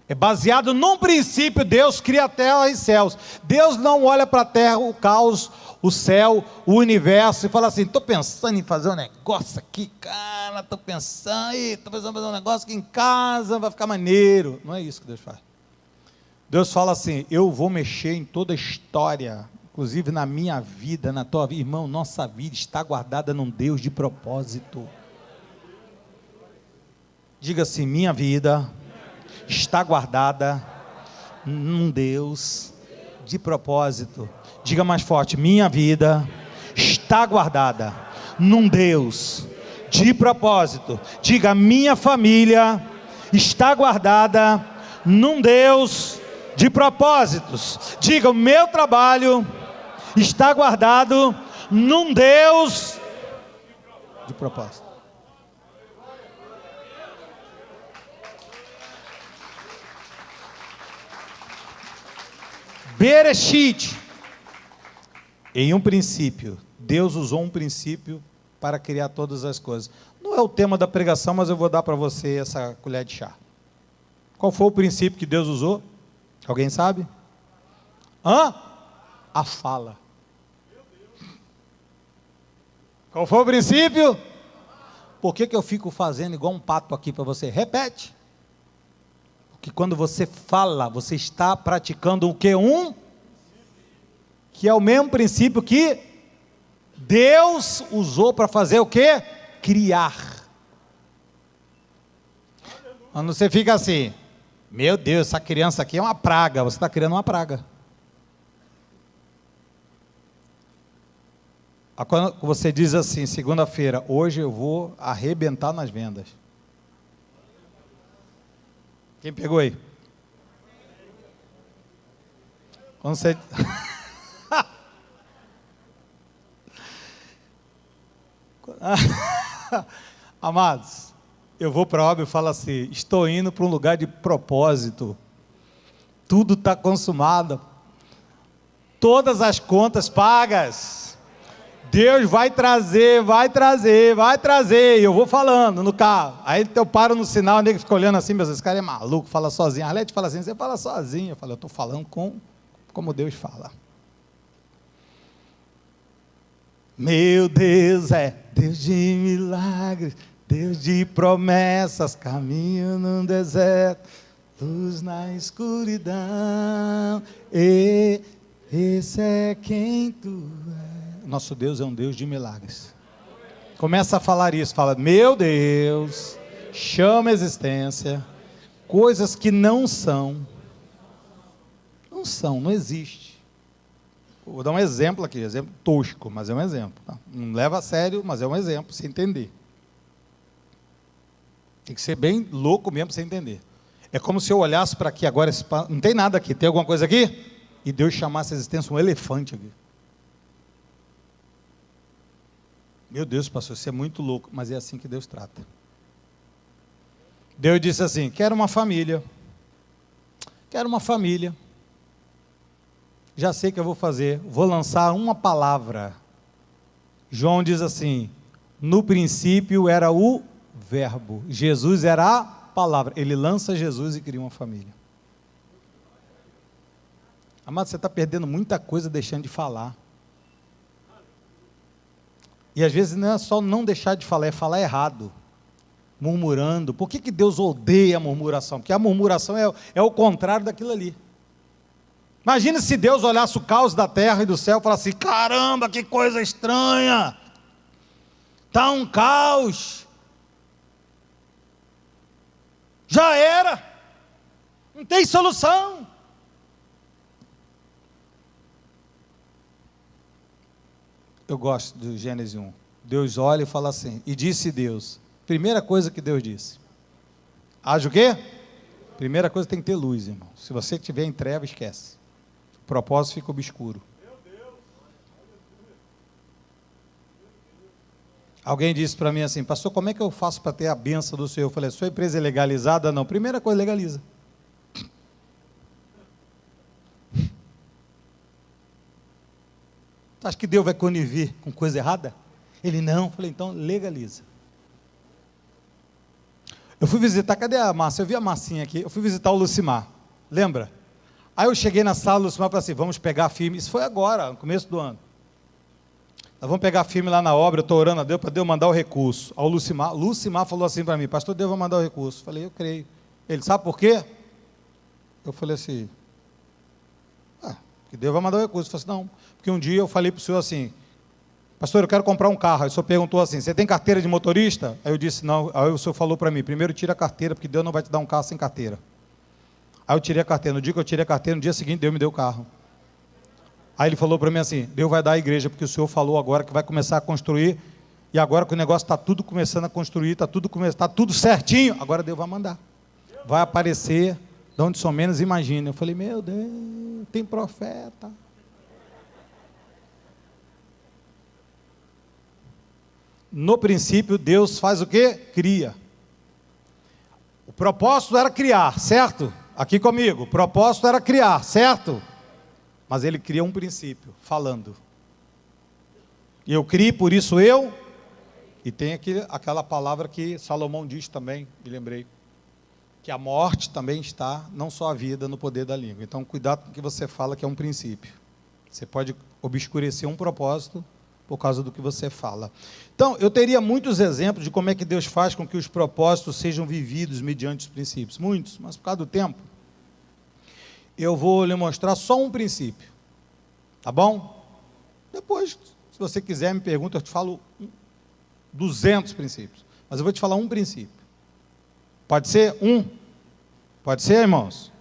É baseado num princípio. Deus cria a terra e céus. Deus não olha para a terra, o caos, o céu, o universo e fala assim: estou pensando em fazer um negócio aqui, cara, estou pensando em fazer um negócio aqui em casa, vai ficar maneiro. Não é isso que Deus faz. Deus fala assim: eu vou mexer em toda a história, inclusive na minha vida, na tua vida. Irmão, nossa vida está guardada num Deus de propósito. Diga assim: minha vida está guardada num Deus de propósito. Diga mais forte: minha vida está guardada num Deus de propósito. Diga: minha família está guardada num Deus de propósitos. Diga: o meu trabalho está guardado num Deus de propósito. Bereshit. Em um princípio, Deus usou um princípio para criar todas as coisas. Não é o tema da pregação, mas eu vou dar para você essa colher de chá. Qual foi o princípio que Deus usou? Alguém sabe? A fala. Qual foi o princípio? Por que eu fico fazendo igual um pato aqui para você? Repete. Porque quando você fala, você está praticando o que? Que é o mesmo princípio que Deus usou para fazer o que? Criar. Quando você fica assim: meu Deus, essa criança aqui é uma praga. Você está criando uma praga. Quando você diz assim: segunda-feira, hoje eu vou arrebentar nas vendas. Quem pegou aí? Quando você... Amados, eu vou para a obra e falo assim: estou indo para um lugar de propósito. Tudo está consumado. Todas as contas pagas. Deus vai trazer, vai trazer, vai trazer. E eu vou falando no carro. Aí eu paro no sinal, o nego fica olhando assim, mas esse cara é maluco, fala sozinho. A Arlete fala assim, você fala sozinho. Eu falo, eu estou falando como Deus fala. Meu Deus é Deus de milagres, Deus de promessas, caminho no deserto, luz na escuridão. Esse é quem tu é. Nosso Deus é um Deus de milagres. Começa a falar isso, fala, meu Deus, chama a existência, coisas que não são, não existe. Vou dar um exemplo aqui, exemplo tosco, mas é um exemplo. Tá? Não leva a sério, mas é um exemplo, sem entender. Tem que ser bem louco mesmo para você entender. É como se eu olhasse para aqui agora, não tem nada aqui, tem alguma coisa aqui? E Deus chamasse a existência um elefante aqui. Meu Deus, pastor, isso é muito louco, mas é assim que Deus trata. Deus disse assim, quero uma família. Já sei o que eu vou fazer, vou lançar uma palavra. João diz assim, no princípio era o verbo, Jesus era a palavra, ele lança Jesus e cria uma família. Amado, você está perdendo muita coisa deixando de falar. E às vezes não é só não deixar de falar, é falar errado, murmurando. Por que Deus odeia a murmuração? Porque a murmuração é o contrário daquilo ali. Imagina se Deus olhasse o caos da terra e do céu e falasse, caramba, que coisa estranha, está um caos, já era, não tem solução. Eu gosto do Gênesis 1, Deus olha e fala assim, e disse Deus, primeira coisa que Deus disse, haja o quê? Primeira coisa, tem que ter luz, irmão, se você estiver em treva, esquece. O propósito fica obscuro. Alguém disse para mim assim, pastor, como é que eu faço para ter a bênção do Senhor? Eu falei, sua empresa é legalizada? Não. Primeira coisa, legaliza. Você acha que Deus vai conivir com coisa errada? Ele não. Eu falei, então legaliza. Eu fui visitar, cadê a Márcia? Eu vi a Marcinha aqui, eu fui visitar o Lucimar, lembra? Aí eu cheguei na sala do Lucimar e falei assim, vamos pegar firme, isso foi agora, no começo do ano. Nós vamos pegar firme lá na obra, eu estou orando a Deus para Deus mandar o recurso. Ao Lucimar falou assim para mim, pastor, Deus vai mandar o recurso. Eu falei, eu creio. Ele, sabe por quê? Eu falei assim, que Deus vai mandar o recurso. Eu falei assim, não, porque um dia eu falei para o senhor assim, pastor, eu quero comprar um carro. Aí o senhor perguntou assim, você tem carteira de motorista? Aí eu disse, não. Aí o senhor falou para mim, primeiro tira a carteira, porque Deus não vai te dar um carro sem carteira. Aí eu tirei a carteira, no dia que eu tirei a carteira, no dia seguinte Deus me deu o carro. Aí ele falou para mim assim, Deus vai dar a igreja, porque o Senhor falou agora que vai começar a construir, e agora que o negócio está tudo começando a construir, está tudo certinho, agora Deus vai mandar. Vai aparecer de onde só menos imagina. Eu falei, meu Deus, tem profeta. No princípio, Deus faz o quê? Cria. O propósito era criar, certo? Aqui comigo, o propósito era criar, certo? Mas ele cria um princípio, falando. E eu criei, por isso eu. E tem aquela palavra que Salomão diz também, me lembrei. Que a morte também está, não só a vida, no poder da língua. Então, cuidado com o que você fala, que é um princípio. Você pode obscurecer um propósito por causa do que você fala. Então, eu teria muitos exemplos de como é que Deus faz com que os propósitos sejam vividos mediante os princípios. Muitos, mas por causa do tempo, eu vou lhe mostrar só um princípio. Tá bom? Depois, se você quiser, me pergunta, eu te falo 200 princípios. Mas eu vou te falar um princípio. Pode ser um? Pode ser, irmãos?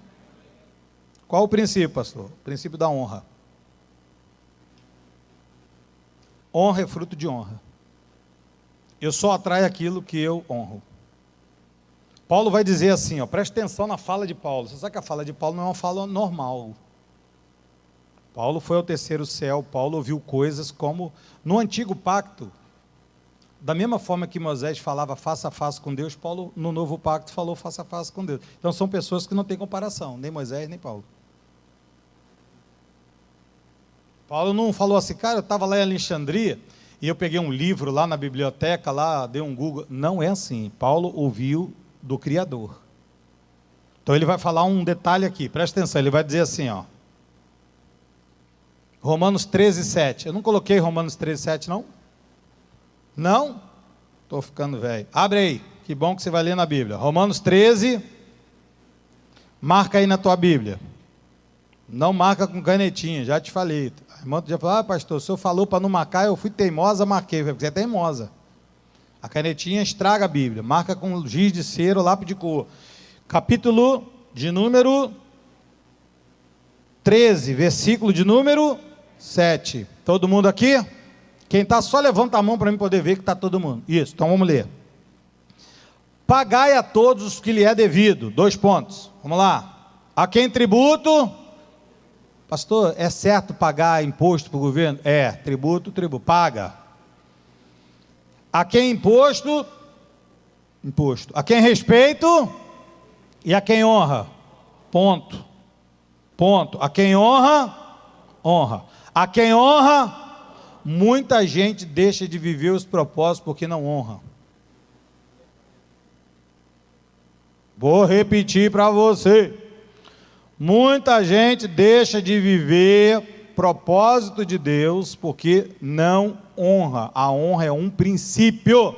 Qual o princípio, pastor? O princípio da honra. Honra é fruto de honra. Eu só atraio aquilo que eu honro. Paulo vai dizer assim, preste atenção na fala de Paulo. Você sabe que a fala de Paulo não é uma fala normal. Paulo foi ao terceiro céu, Paulo ouviu coisas como, no antigo pacto, da mesma forma que Moisés falava face a face com Deus, Paulo no novo pacto falou face a face com Deus. Então são pessoas que não têm comparação, nem Moisés, nem Paulo. Paulo não falou assim, cara, eu estava lá em Alexandria, e eu peguei um livro lá na biblioteca, lá, dei um Google. Não é assim. Paulo ouviu do Criador. Então ele vai falar um detalhe aqui, presta atenção, ele vai dizer assim, ó. Romanos 13:7. Eu não coloquei Romanos 13:7, não? Não? Estou ficando velho. Abre aí, que bom que você vai ler na Bíblia. Romanos 13, marca aí na tua Bíblia. Não marca com canetinha, já te falei. A irmã já falou, pastor, o senhor falou para não marcar, eu fui teimosa, marquei. Porque você é teimosa. A canetinha estraga a Bíblia. Marca com giz de cera ou lápis de cor. Capítulo de número 13, versículo de número 7. Todo mundo aqui? Quem está, só levanta a mão para mim poder ver que está todo mundo. Isso, então vamos ler. Pagai a todos os que lhe é devido. 2 pontos. Vamos lá. A quem tributo? Pastor, é certo pagar imposto para o governo? É, tributo, paga. A quem imposto? Imposto. A quem respeito? E a quem honra? Ponto. Ponto. A quem honra? Honra. A quem honra? Muita gente deixa de viver os propósitos porque não honra. Vou repetir para você. Muita gente deixa de viver propósito de Deus porque não honra. A honra é um princípio.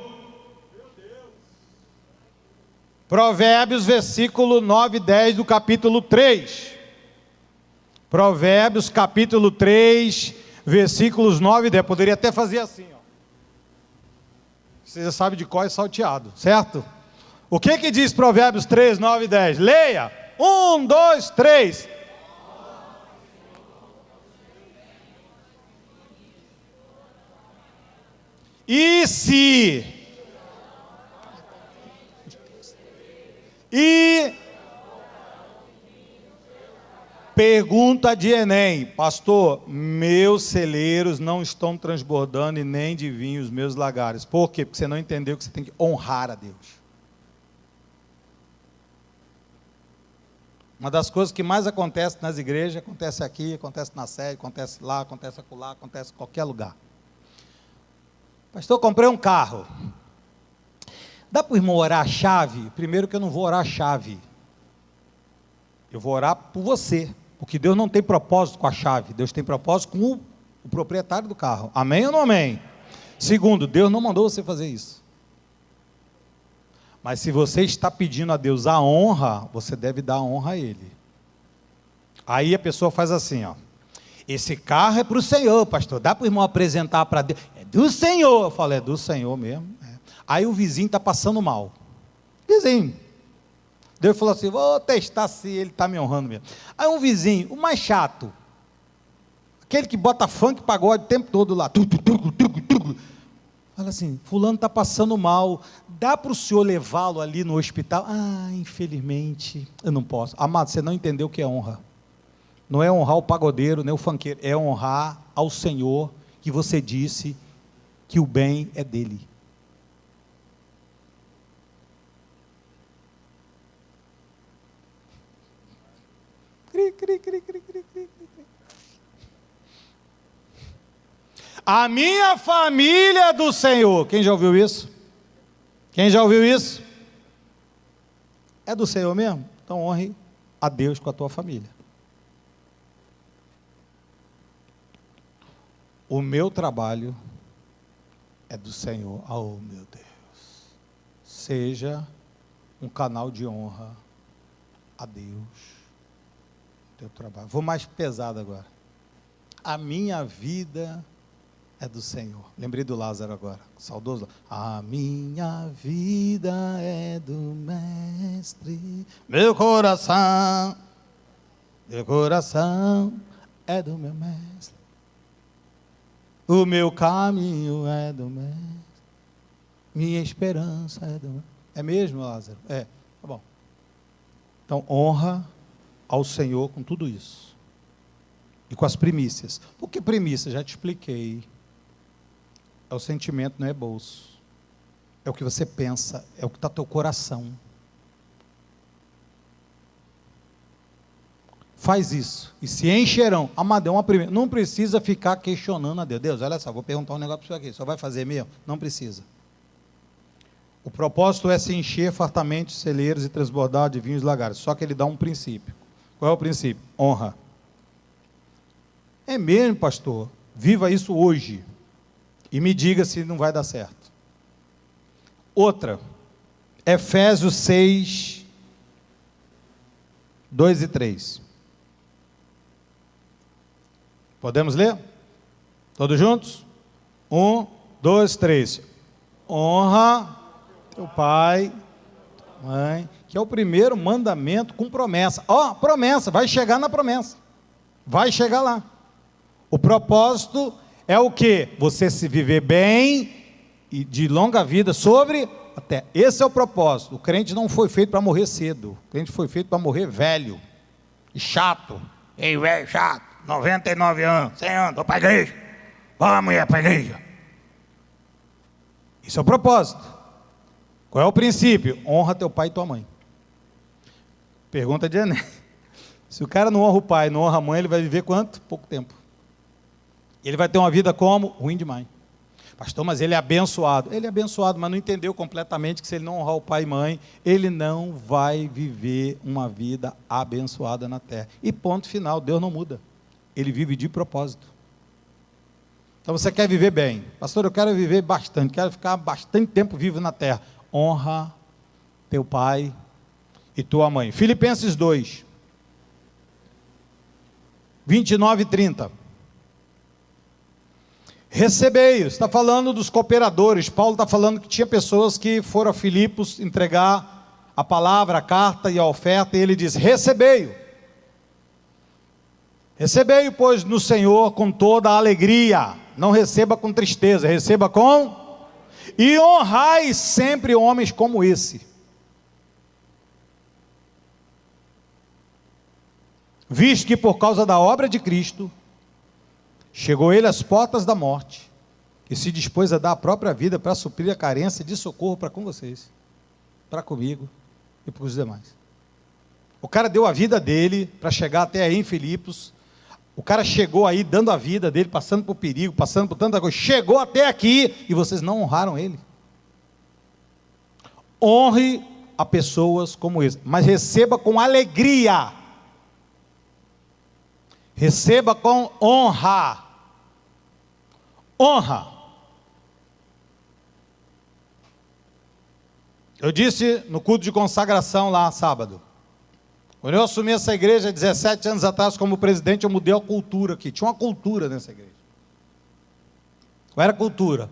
Provérbios, versículo 9 e 10 do capítulo 3. Provérbios, capítulo 3, versículos 9 e 10. Poderia até fazer assim, ó. Você já sabe de qual é salteado, certo? O que diz Provérbios 3, 9 e 10? Leia. 1, 2, 3. E se... Pergunta de Enem, pastor, meus celeiros não estão transbordando e nem de vinho os meus lagares. Por quê? Porque você não entendeu que você tem que honrar a Deus. Uma das coisas que mais acontece nas igrejas, acontece aqui, acontece na sede, acontece lá, acontece acolá, acontece em qualquer lugar. Pastor, comprei um carro. Dá para o irmão orar a chave? Primeiro que eu não vou orar a chave. Eu vou orar por você. Porque Deus não tem propósito com a chave. Deus tem propósito com o proprietário do carro. Amém ou não amém? Segundo, Deus não mandou você fazer isso. Mas se você está pedindo a Deus a honra, você deve dar a honra a Ele. Aí a pessoa faz assim, ó. Esse carro é para o Senhor, pastor. Dá para o irmão apresentar para Deus? É do Senhor. Eu falo, é do Senhor mesmo. É. Aí o vizinho está passando mal. Vizinho. Deus falou assim, vou testar se ele está me honrando mesmo. Aí um vizinho, o mais chato, aquele que bota funk, pagode o tempo todo lá, fala assim, fulano está passando mal, dá para o senhor levá-lo ali no hospital? Ah, infelizmente, eu não posso. Amado, você não entendeu o que é honra. Não é honrar o pagodeiro, nem o funkeiro, é honrar ao Senhor, que você disse que o bem é dele. A minha família é do Senhor. Quem já ouviu isso? Quem já ouviu isso? É do Senhor mesmo? Então honre a Deus com a tua família. O meu trabalho é do Senhor. Oh, meu Deus. Seja um canal de honra a Deus. Teu trabalho. Vou mais pesado agora. A minha vida é do Senhor. Lembrei do Lázaro agora, saudoso. A minha vida é do Mestre. Meu coração é do meu Mestre. O meu caminho é do Mestre. Minha esperança é do Mestre. É mesmo, Lázaro? É. Tá bom. Então, honra ao Senhor com tudo isso. E com as primícias. Por que primícia? Já te expliquei. É o sentimento, não é bolso. É o que você pensa, é o que está no teu coração. faz isso, e se encherão. Amado, não precisa ficar questionando a Deus. Deus, olha só, vou perguntar um negócio para você aqui, só vai fazer mesmo? Não precisa. O propósito é se encher fartamente os celeiros e transbordar de vinhos e lagares. Só que ele dá um princípio. Qual é o princípio? Honra. É mesmo, pastor? Viva isso hoje. E me diga se não vai dar certo. Outra, Efésios 6, 2 e 3. Podemos ler? Todos juntos? 1, 2, 3. Honra teu pai, mãe, que é o primeiro mandamento com promessa. Promessa, vai chegar na promessa. Vai chegar lá. O propósito é o quê? Você se viver bem e de longa vida sobre a terra. Esse é o propósito. O crente não foi feito para morrer cedo. O crente foi feito para morrer velho e chato. Ei, velho chato, 99 anos, 100 anos, estou para a igreja. Vamos, mulher, para a igreja. Isso é o propósito. Qual é o princípio? Honra teu pai e tua mãe. Pergunta de Enem. Se o cara não honra o pai, não honra a mãe, ele vai viver quanto? Pouco tempo. Ele vai ter uma vida como? Ruim demais. Pastor, mas ele é abençoado. Ele é abençoado, mas não entendeu completamente que se ele não honrar o pai e mãe, ele não vai viver uma vida abençoada na terra. E ponto final, Deus não muda. Ele vive de propósito. Então você quer viver bem. Pastor, eu quero viver bastante, quero ficar bastante tempo vivo na terra. Honra teu pai e tua mãe. Filipenses 2, 29 e 30. Recebei-os, está falando dos cooperadores. Paulo está falando que tinha pessoas que foram a Filipos entregar a palavra, a carta e a oferta, e ele diz: recebei-o. Recebei-o, pois, no Senhor com toda a alegria. Não receba com tristeza, receba com... E honrai sempre homens como esse. Visto que por causa da obra de Cristo, chegou ele às portas da morte, e se dispôs a dar a própria vida para suprir a carência de socorro para com vocês, para comigo e para os demais. O cara deu a vida dele para chegar até aí em Filipos. O cara chegou aí dando a vida dele, passando por perigo, passando por tanta coisa, chegou até aqui e vocês não honraram ele. Honre a pessoas como esse, mas receba com alegria. Receba com honra. Honra. Eu disse no culto de consagração lá sábado. Quando eu assumi essa igreja 17 anos atrás como presidente, eu mudei a cultura aqui. Tinha uma cultura nessa igreja. Qual era a cultura?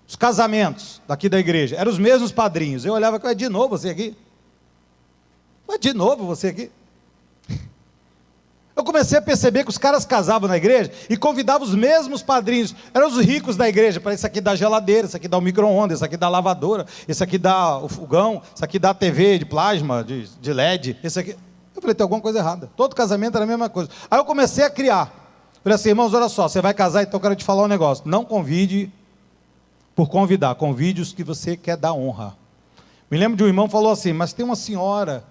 Os casamentos daqui da igreja eram os mesmos padrinhos. Eu olhava, de novo você aqui? De novo você aqui? Eu comecei a perceber que os caras casavam na igreja e convidavam os mesmos padrinhos. Eram os ricos da igreja, para isso aqui dá geladeira, isso aqui dá o micro-ondas, isso aqui dá lavadora, isso aqui dá o fogão, isso aqui dá TV de plasma, de LED, isso aqui... Eu falei, tem alguma coisa errada. Todo casamento era a mesma coisa. Aí eu comecei a criar. Falei assim, irmãos, olha só, você vai casar, então eu quero te falar um negócio. Não convide por convidar, convide os que você quer dar honra. Me lembro de um irmão que falou assim, mas tem uma senhora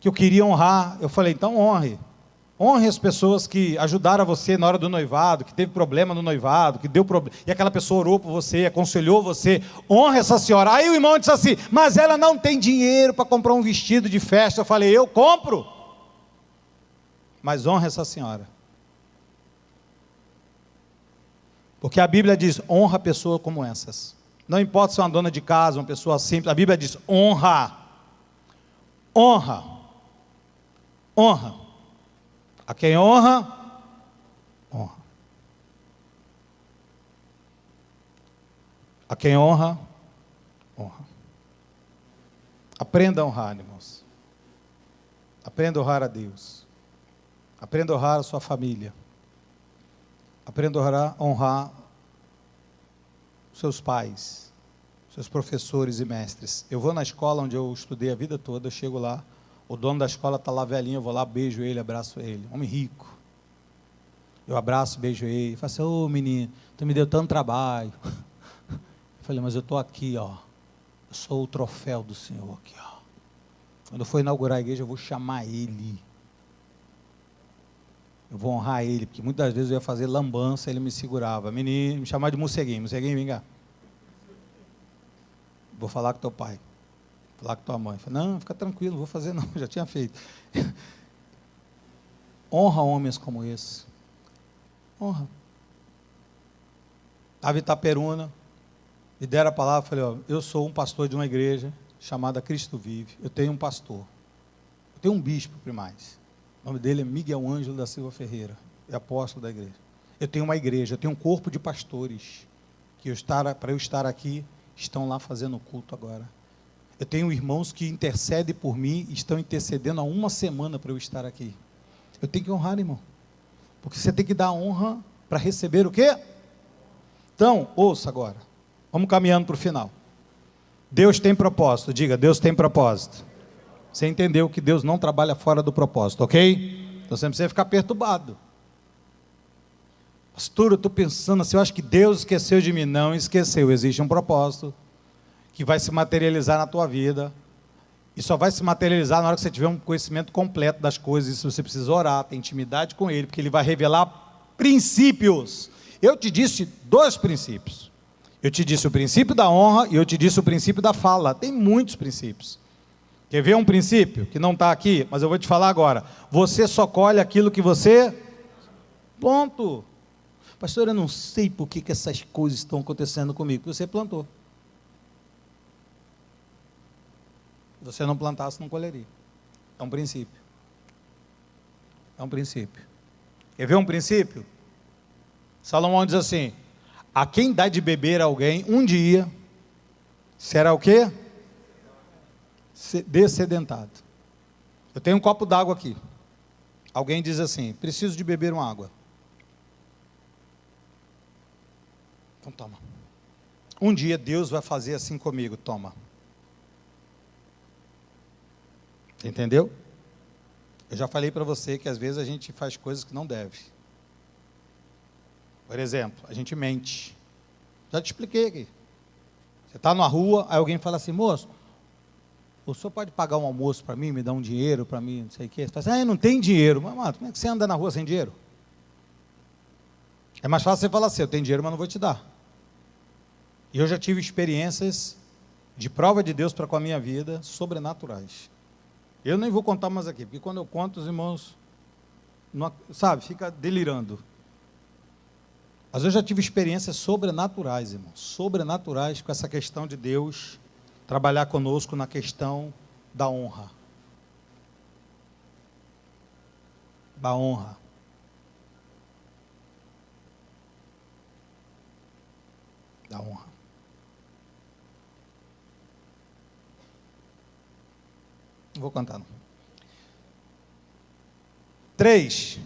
que eu queria honrar. Eu falei, então honre. Honre as pessoas que ajudaram você na hora do noivado, que teve problema no noivado, que deu problema, e aquela pessoa orou por você, aconselhou você. Honre essa senhora. Aí o irmão disse assim, mas ela não tem dinheiro para comprar um vestido de festa. Eu falei, eu compro. Mas honre essa senhora. Porque a Bíblia diz, honra pessoas como essas. Não importa se é uma dona de casa, uma pessoa simples, a Bíblia diz, honra. Honra. Honra. A quem honra, honra. A quem honra, honra. Aprenda a honrar, irmãos. Aprenda a honrar a Deus. Aprenda a honrar a sua família. Aprenda a honrar seus pais, seus professores e mestres. Eu vou na escola onde eu estudei a vida toda, eu chego lá, o dono da escola está lá velhinho, eu vou lá, beijo ele, abraço ele. Homem rico. Eu abraço, beijo ele. Falo assim, ô menino, tu me deu tanto trabalho. Eu falei, mas eu estou aqui, ó. Eu sou o troféu do Senhor aqui, ó. Quando eu for inaugurar a igreja, eu vou chamar ele. Eu vou honrar ele, porque muitas vezes eu ia fazer lambança, ele me segurava. Menino, me chamava de morceguinho. Morceguinho, vem cá. Vou falar com teu pai. Vou falar com tua mãe. Eu falei, não, fica tranquilo, não vou fazer não, já tinha feito. Honra homens como esse. Honra. Estava em Itaperuna, me deram a palavra, falei, ó, eu sou um pastor de uma igreja chamada Cristo Vive. Eu tenho um pastor. Eu tenho um bispo primaz. O nome dele é Miguel Ângelo da Silva Ferreira, é apóstolo da igreja. Eu tenho uma igreja, eu tenho um corpo de pastores, que para eu estar aqui, estão lá fazendo culto agora. Eu tenho irmãos que intercedem por mim, estão intercedendo há uma semana para eu estar aqui. Eu tenho que honrar, irmão. Porque você tem que dar honra para receber o quê? Então, ouça agora. Vamos caminhando para o final. Deus tem propósito. Diga, Deus tem propósito. Você entendeu que Deus não trabalha fora do propósito, ok? Então você não precisa ficar perturbado. Pastor, eu estou pensando assim, eu acho que Deus esqueceu de mim. Não esqueceu, existe um propósito que vai se materializar na tua vida. E só vai se materializar na hora que você tiver um conhecimento completo das coisas. Isso você precisa orar, ter intimidade com Ele, porque Ele vai revelar princípios. Eu te disse 2 princípios. Eu te disse o princípio da honra e eu te disse o princípio da fala. Tem muitos princípios. Quer ver um princípio que não está aqui, mas eu vou te falar agora. Você só colhe aquilo que você... Ponto. Pastor, eu não sei por que essas coisas estão acontecendo comigo. Você plantou. Se você não plantasse, não colheria. É um princípio. É um princípio. Quer ver um princípio? Salomão diz assim, a quem dá de beber a alguém, um dia, será o quê? Dessedentado. Eu tenho um copo d'água aqui. Alguém diz assim, preciso de beber uma água. Então toma. Um dia Deus vai fazer assim comigo, toma. Entendeu? Eu já falei para você que às vezes a gente faz coisas que não deve. Por exemplo, a gente mente. Já te expliquei aqui. Você está na rua, aí alguém fala assim, moço, o senhor pode pagar um almoço para mim, me dar um dinheiro para mim, não sei o quê. Você fala assim, não tem dinheiro. Mas, mano, como é que você anda na rua sem dinheiro? É mais fácil você falar assim, eu tenho dinheiro, mas não vou te dar. E eu já tive experiências de prova de Deus para com a minha vida, sobrenaturais. Eu nem vou contar mais aqui, porque quando eu conto, os irmãos, não, sabe, fica delirando. Mas eu já tive experiências sobrenaturais, irmãos, sobrenaturais com essa questão de Deus trabalhar conosco na questão da honra. Da honra. Da honra. Não vou contar não. 3,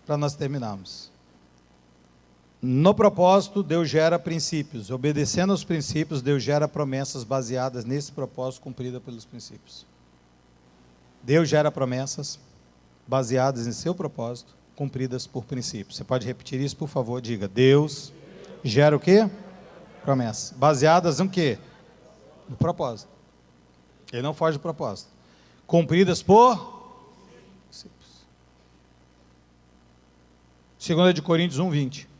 para nós terminarmos. No propósito, Deus gera princípios. Obedecendo aos princípios, Deus gera promessas baseadas nesse propósito cumprida pelos princípios. Deus gera promessas baseadas em seu propósito, cumpridas por princípios. Você pode repetir isso, por favor? Diga, Deus gera o quê? Promessas. Baseadas em quê? No propósito. Ele não foge do propósito. Cumpridas por princípios. 2 de Coríntios 1:20.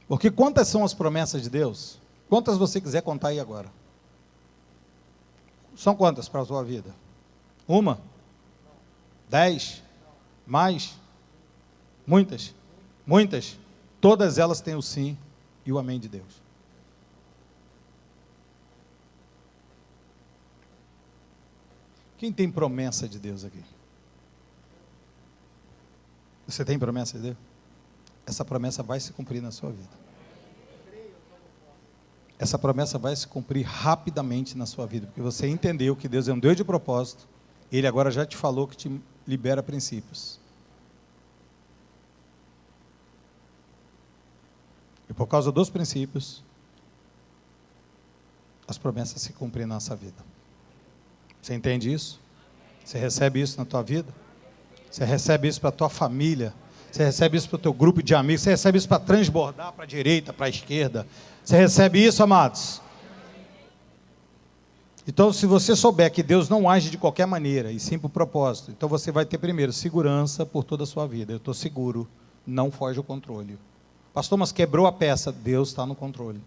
Porque quantas são as promessas de Deus? Quantas você quiser contar aí agora? São quantas para a sua vida? 1? 10? Mais? Muitas? Muitas? Todas elas têm o sim e o amém de Deus. Quem tem promessa de Deus aqui? Você tem promessa de Deus? Essa promessa vai se cumprir na sua vida. Essa promessa vai se cumprir rapidamente na sua vida, porque você entendeu que Deus é um Deus de propósito, Ele agora já te falou que te libera princípios. E por causa dos princípios, as promessas se cumprem na nossa vida. Você entende isso? Você recebe isso na tua vida? Você recebe isso para a tua família? Você recebe isso para o teu grupo de amigos? Você recebe isso para transbordar para a direita, para a esquerda? Você recebe isso, amados? Então, se você souber que Deus não age de qualquer maneira, e sim por propósito, então você vai ter primeiro segurança por toda a sua vida. Eu estou seguro, não foge o controle. Pastor, mas quebrou a peça, Deus está no controle.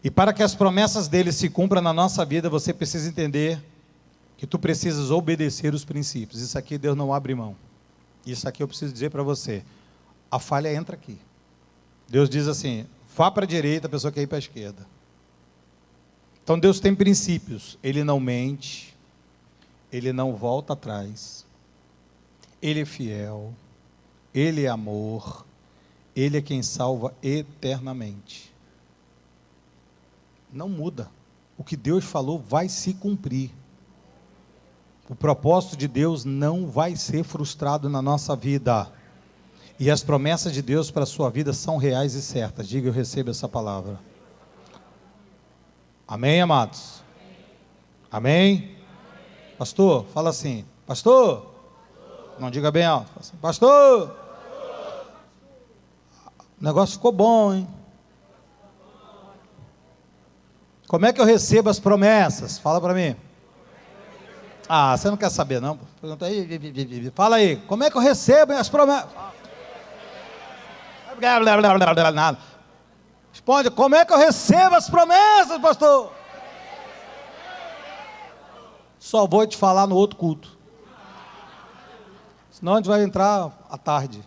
E para que as promessas dele se cumpram na nossa vida, você precisa entender que tu precisas obedecer os princípios. Isso aqui Deus não abre mão. Isso aqui eu preciso dizer para você. A falha entra aqui. Deus diz assim, vá para a direita, a pessoa quer ir para a esquerda. Então Deus tem princípios. Ele não mente, Ele não volta atrás, Ele é fiel, Ele é amor, Ele é quem salva eternamente. Não muda. O que Deus falou vai se cumprir. O propósito de Deus não vai ser frustrado na nossa vida. E as promessas de Deus para a sua vida são reais e certas. Diga, eu recebo essa palavra. Amém, amados? Amém? Pastor, fala assim, pastor. Não diga bem alto. Fala assim, pastor. O negócio ficou bom, hein? Como é que eu recebo as promessas? Fala para mim. Ah, você não quer saber não? Pergunta aí. Fala aí. Como é que eu recebo as promessas? Nada. Responde. Como é que eu recebo as promessas, pastor? Só vou te falar no outro culto. Senão a gente vai entrar à tarde.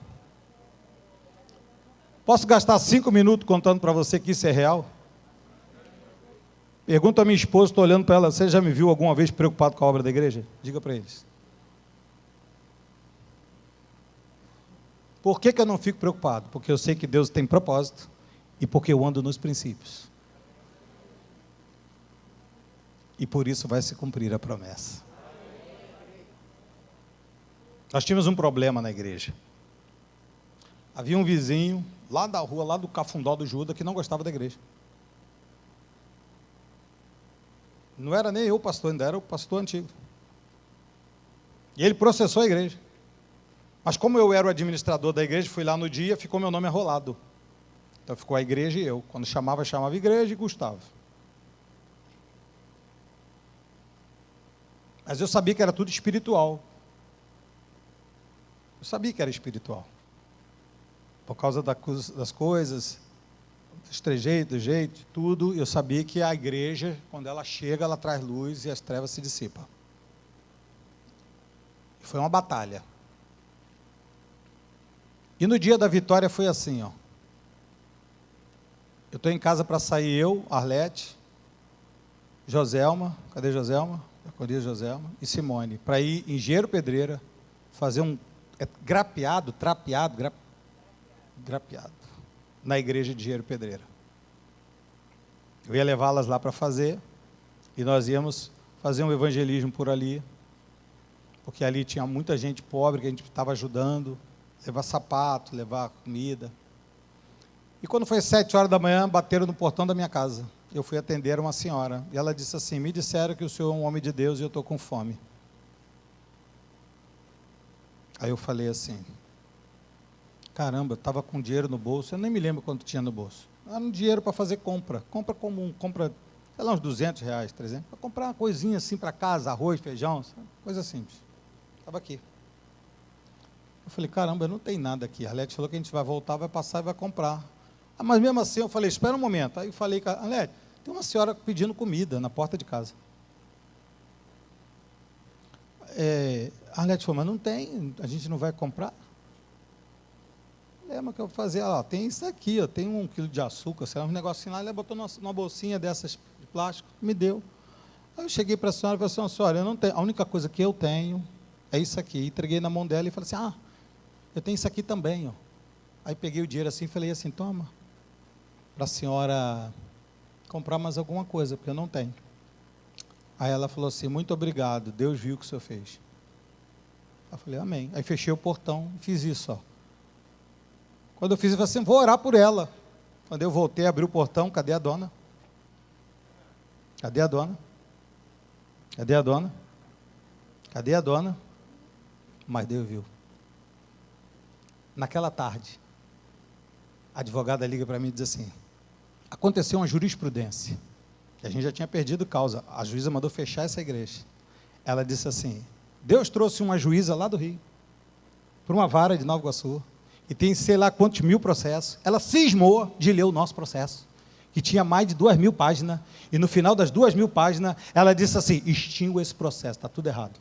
Posso gastar 5 minutos contando para você que isso é real? Pergunta a minha esposa, estou olhando para ela, você já me viu alguma vez preocupado com a obra da igreja? Diga para eles. Por que eu não fico preocupado? Porque eu sei que Deus tem propósito e porque eu ando nos princípios. E por isso vai se cumprir a promessa. Nós tínhamos um problema na igreja. Havia um vizinho, lá da rua, lá do Cafundó do Judas, que não gostava da igreja. Não era nem eu o pastor, ainda era o pastor antigo. E ele processou a igreja. Mas como eu era o administrador da igreja, fui lá no dia, ficou meu nome arrolado. Então ficou a igreja e eu. Quando chamava igreja e Gustavo. Mas eu sabia que era tudo espiritual. Eu sabia que era espiritual. Por causa das coisas, dos trejeitos, do jeito, tudo, eu sabia que a igreja, quando ela chega, ela traz luz e as trevas se dissipam. E foi uma batalha. E no dia da vitória foi assim, ó. Eu estou em casa para sair eu, Arlete, Joselma, cadê Joselma? Joselma e Simone, para ir em Engenheiro Pedreira, fazer um grapeado, na igreja de Engenheiro Pedreira. Eu ia levá-las lá para fazer, e nós íamos fazer um evangelismo por ali, porque ali tinha muita gente pobre que a gente estava ajudando, levar sapato, levar comida. E quando foi 7 horas da manhã, bateram no portão da minha casa. Eu fui atender uma senhora, e ela disse assim, me disseram que o senhor é um homem de Deus e eu estou com fome. Aí eu falei assim, caramba, eu estava com dinheiro no bolso, eu nem me lembro quanto tinha no bolso. Era um dinheiro para fazer compra comum, sei lá, uns R$200, 300, para comprar uma coisinha assim para casa, arroz, feijão, coisa simples. Estava aqui. Eu falei, caramba, não tem nada aqui. A Arlete falou que a gente vai voltar, vai passar e vai comprar. Ah, mas mesmo assim, eu falei, espera um momento. Aí eu falei, Arlete, tem uma senhora pedindo comida na porta de casa. A Arlete falou, mas não tem, a gente não vai comprar? Mas que eu vou fazer, ó, tem isso aqui, ó, tem 1 quilo de açúcar, sei lá, um negocinho lá, ela botou numa bolsinha dessas de plástico, me deu. Aí eu cheguei para a senhora e falei assim, senhora, eu não tenho, a única coisa que eu tenho é isso aqui. Entreguei na mão dela e falei assim, eu tenho isso aqui também, ó. Aí peguei o dinheiro assim e falei assim, toma, para a senhora comprar mais alguma coisa, porque eu não tenho. Aí ela falou assim, muito obrigado, Deus viu o que o senhor fez. Eu falei, amém. Aí fechei o portão e fiz isso, ó. Quando eu fiz, eu falei assim, vou orar por ela. Quando eu voltei, abri o portão, cadê a dona? Cadê a dona? Cadê a dona? Cadê a dona? Mas Deus viu. Naquela tarde, a advogada liga para mim e diz assim, Aconteceu uma jurisprudência, que a gente já tinha perdido causa. A juíza mandou fechar essa igreja. Ela disse assim: Deus trouxe uma juíza lá do Rio, para uma vara de Nova Iguaçu, e tem sei lá quantos mil processos. Ela cismou de ler o nosso processo, que tinha mais de 2.000 páginas, e no final das 2.000 páginas, ela disse assim: extingua esse processo, está tudo errado.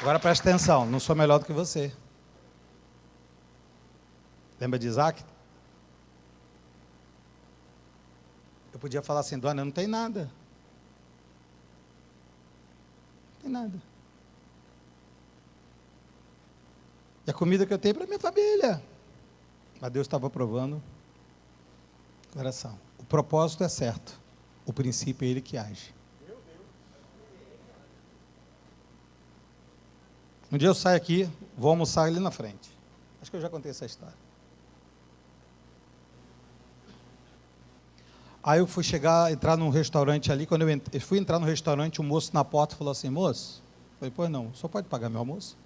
Agora preste atenção, não sou melhor do que você. Lembra de Isaac? Eu podia falar assim: dona, não tem nada. Não tem nada. E a comida que eu tenho é para minha família. Mas Deus estava provando o coração. O propósito é certo. O princípio é Ele que age. Um dia eu saio aqui, vou almoçar ali na frente. Acho que eu já contei essa história. Aí eu fui entrar num restaurante ali. Quando eu fui entrar no restaurante, o moço na porta falou assim: moço, eu falei: pois não, só pode pagar meu almoço?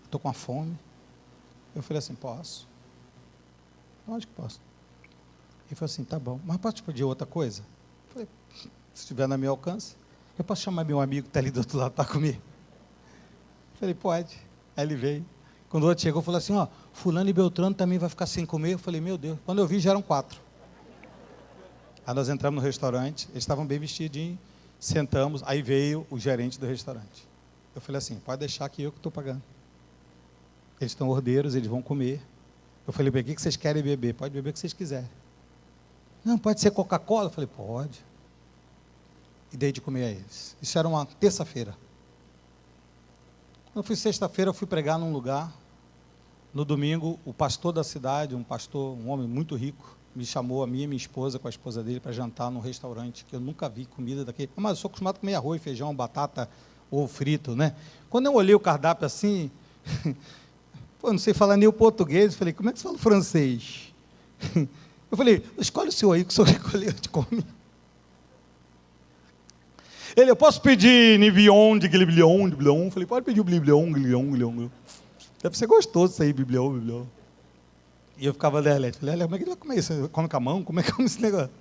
Estou com fome. Eu falei assim: posso? Lógico que posso. Ele falou assim: tá bom, mas posso te pedir outra coisa? Eu falei: se estiver no meu alcance, eu posso chamar meu amigo que está ali do outro lado para comer? Eu falei: pode. Aí ele veio. Quando o outro chegou, falou assim: ó, fulano e Beltrano também vai ficar sem comer. Eu falei: meu Deus. Quando eu vi, já eram 4. Aí nós entramos no restaurante, eles estavam bem vestidinhos, sentamos, aí veio o gerente do restaurante. Eu falei assim: pode deixar que eu que estou pagando. Eles estão ordeiros, eles vão comer. Eu falei: o que vocês querem beber? Pode beber o que vocês quiserem. Não, pode ser Coca-Cola? Eu falei: pode. E dei de comer a eles. Isso era uma terça-feira. Quando eu fui sexta-feira, eu fui pregar num lugar. No domingo, o pastor da cidade, um homem muito rico, me chamou, a mim e minha esposa, com a esposa dele, para jantar num restaurante, que eu nunca vi comida daquele. Mas eu sou acostumado a comer arroz, feijão, batata, ovo frito, né? Quando eu olhei o cardápio assim, pô, não sei falar nem o português, eu falei: como é que você fala o francês? Eu falei: escolhe o seu aí, que o senhor escolheu de comer. Ele: eu posso pedir Nivion de Gliblion, de Blion? Eu falei: pode pedir o Bliblion, Glion, Glion. Deve ser gostoso isso aí, Bliblion, Bliblion. E eu ficava derlete. Falei: como é que ele vai comer isso? Come com a mão? Como é que come esse negócio?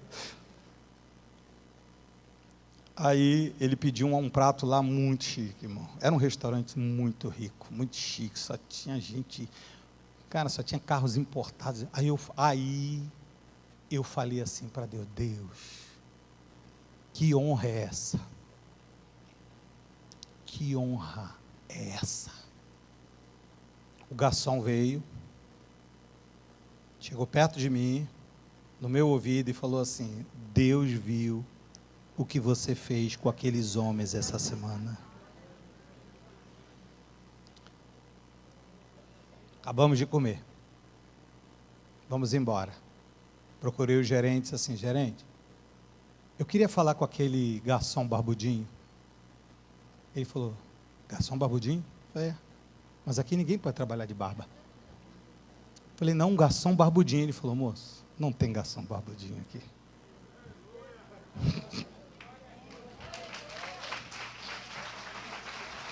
Aí ele pediu um prato lá muito chique, irmão. Era um restaurante muito rico, muito chique. Só tinha gente... Cara, só tinha carros importados. Aí eu falei assim para Deus: Deus, que honra é essa? Que honra é essa? O garçom veio, chegou perto de mim, no meu ouvido, e falou assim: Deus viu o que você fez com aqueles homens essa semana. Acabamos de comer. Vamos embora. Procurei o gerente e disse assim: gerente, eu queria falar com aquele garçom barbudinho. Ele falou: garçom barbudinho? Eu falei: é. Mas aqui ninguém pode trabalhar de barba. Eu falei: não, um garçom barbudinho. Ele falou: moço, não tem garçom barbudinho aqui.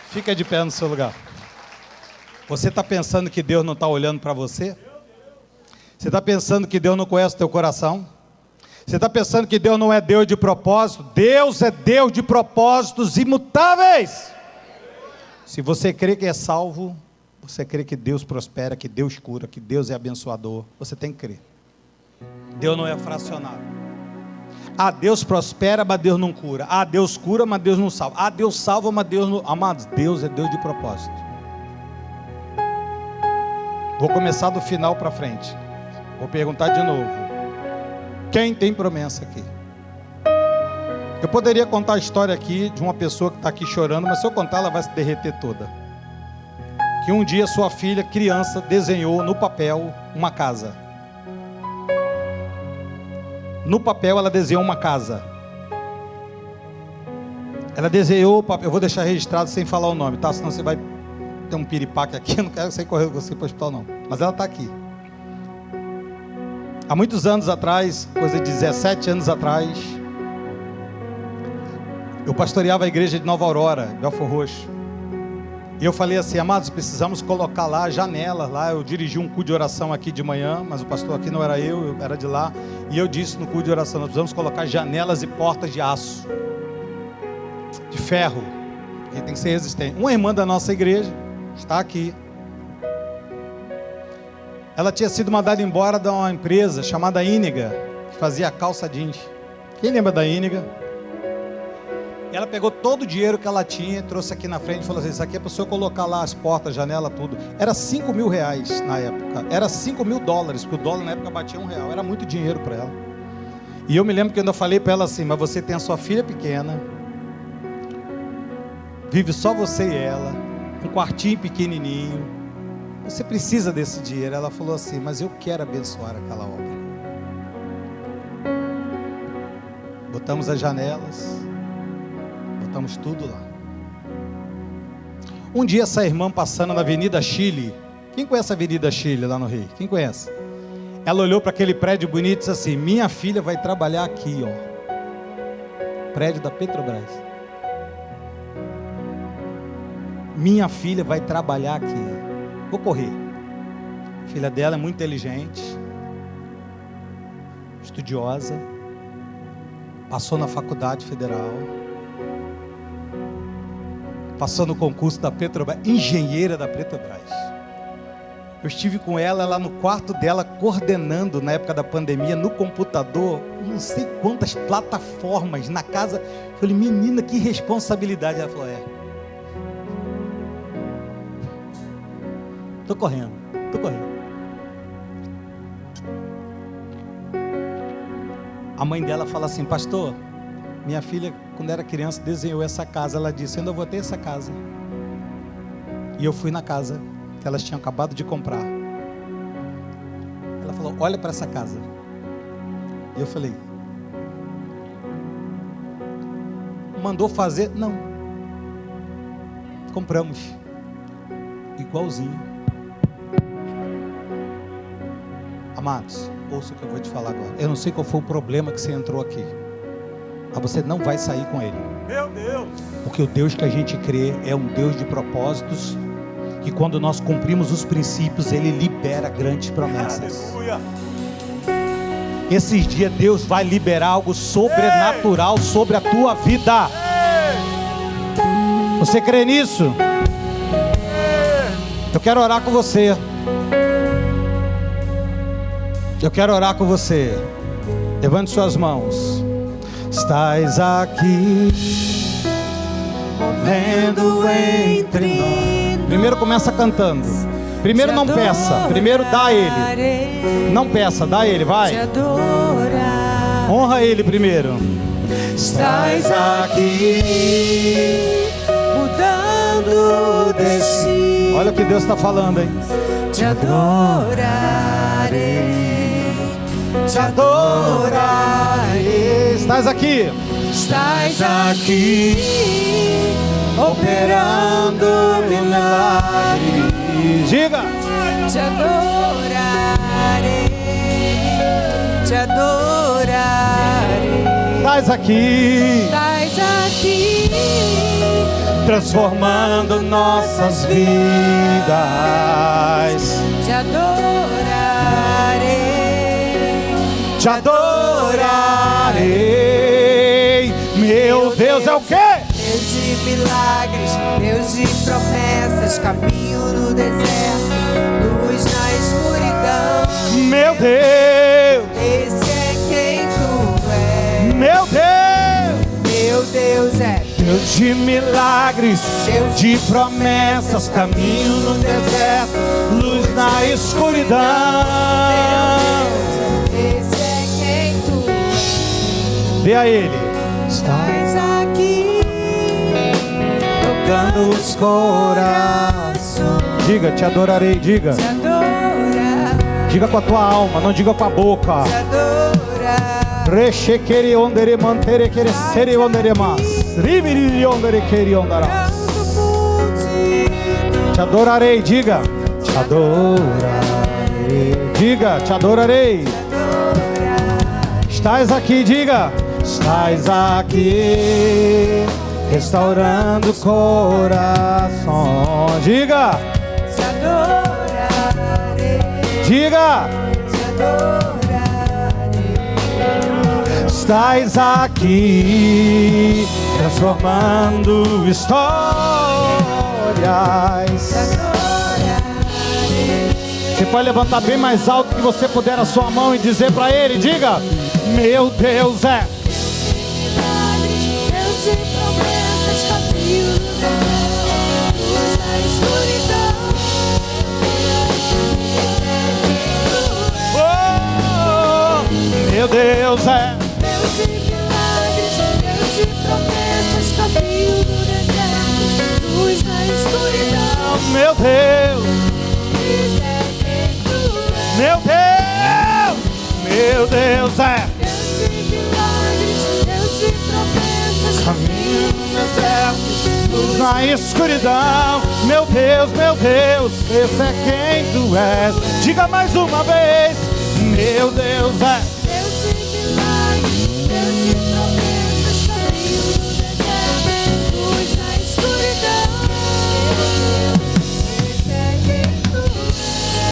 Fica de pé no seu lugar. Você está pensando que Deus não está olhando para você? Você está pensando que Deus não conhece o teu coração? Você está pensando que Deus não é Deus de propósito? Deus é Deus de propósitos imutáveis. Se você crê que é salvo, você crê que Deus prospera, que Deus cura, que Deus é abençoador, você tem que crer. Deus não é fracionado. Ah, Deus prospera, mas Deus não cura. Ah, Deus cura, mas Deus não salva. Ah, Deus salva, mas Deus não... Amados, Deus é Deus de propósito. Vou começar do final para frente. Vou perguntar de novo: quem tem promessa aqui? Eu poderia contar a história aqui de uma pessoa que está aqui chorando, mas se eu contar, ela vai se derreter toda. Que um dia sua filha, criança, desenhou no papel uma casa. No papel ela desenhou uma casa. Ela desenhou o papel. Eu vou deixar registrado sem falar o nome, tá? Senão você vai ter um piripaque aqui. Eu não quero sair correndo com você para o hospital, não. Mas ela está aqui. Há muitos anos atrás, coisa de 17 anos atrás, Eu pastoreava a igreja de Nova Aurora, Belfor Roxo. E eu falei assim: amados, precisamos colocar lá janelas lá. Eu dirigi um culto de oração aqui de manhã, mas o pastor aqui não era eu era de lá. E eu disse no culto de oração: nós precisamos colocar janelas e portas de aço, de ferro, que tem que ser resistente. Uma irmã da nossa igreja está aqui. Ela tinha sido mandada embora de uma empresa chamada Iniga, que fazia calça jeans. Quem lembra da Iniga? Ela pegou todo o dinheiro que ela tinha, trouxe aqui na frente e falou assim: isso aqui é para o senhor colocar lá as portas, janela, tudo. Era 5 mil reais na época, era 5 mil dólares, porque o dólar na época batia R$1, era muito dinheiro para ela. E eu me lembro que eu ainda falei para ela assim: mas você tem a sua filha pequena, vive só você e ela, um quartinho pequenininho, você precisa desse dinheiro. Ela falou assim: mas eu quero abençoar aquela obra. Botamos as janelas, botamos tudo lá. Um dia essa irmã passando na Avenida Chile. Quem conhece a Avenida Chile lá no Rio? Quem conhece? Ela olhou para aquele prédio bonito e disse assim: minha filha vai trabalhar aqui, ó. Prédio da Petrobras. Minha filha vai trabalhar aqui. Vou correr. A filha dela é muito inteligente, estudiosa, passou na faculdade federal, passou no concurso da Petrobras, engenheira da Petrobras. Eu estive com ela lá no quarto dela, coordenando na época da pandemia, no computador, não sei quantas plataformas na casa. Eu falei: menina, que responsabilidade. Ela falou: Tô correndo. A mãe dela fala assim: pastor, minha filha, quando era criança, desenhou essa casa. Ela disse: ainda vou ter essa casa. E eu fui na casa que elas tinham acabado de comprar. Ela falou: olha para essa casa. E eu falei: mandou fazer? Não. Compramos. Igualzinho. Amados, ouça o que eu vou te falar agora. Eu não sei qual foi o problema que você entrou aqui, mas você não vai sair com ele. Meu Deus! Porque o Deus que a gente crê é um Deus de propósitos, que quando nós cumprimos os princípios, Ele libera grandes promessas. Aleluia! Esses dias Deus vai liberar algo sobrenatural sobre a tua vida. Você crê nisso? Eu quero orar com você. Eu quero orar com você. Levante suas mãos. Estás aqui, movendo entre nós. Primeiro começa cantando. Primeiro não peça. Primeiro dá a Ele. Não peça, dá a Ele, vai. Honra Ele primeiro. Estás aqui, mudando o destino. Olha o que Deus está falando, hein? Te adorarei. Te adorarei. Estás aqui. Estás aqui, operando milagres. Diga. Te adorarei. Te adorarei. Estás aqui. Estás aqui, Transformando nossas vidas. te adorarei. Te adorarei. Meu Deus é o quê? Deus de milagres, Deus de promessas, caminho no deserto, luz na escuridão. Meu Deus. Esse é quem tu és. Meu Deus. Meu Deus é Deus de milagres, Deus de promessas, caminho no deserto, luz na escuridão. Esse é quem tu és. Dê a Ele. Estás aqui, Tocando os corações. Diga, te adorarei, diga. te adorar, Diga com a tua alma, não diga com a boca. te adorar. Rechequere ondere mantere quere sere ondere mas. Ribiri ondere quere ondarás. Te adorarei, diga. Te adorarei. Diga, te adorarei. Estás aqui, diga. estás aqui, restaurando corações. Diga, te adorarei, diga, te adorarei. estás aqui, transformando histórias. Você pode levantar bem mais alto que você puder a sua mão e dizer para ele, diga, meu Deus é. Deus de promessas, caminho no deserto, luz na escuridão. Oh, meu Deus é. Deus de milagres, Deus de promessas, caminho no deserto, luz na escuridão. Meu Deus, meu Deus, meu Deus é. Deus de milagres, Deus de promessas, caminho no deserto, Luz na escuridão, meu Deus, esse é quem tu és. Diga mais uma vez, meu Deus é.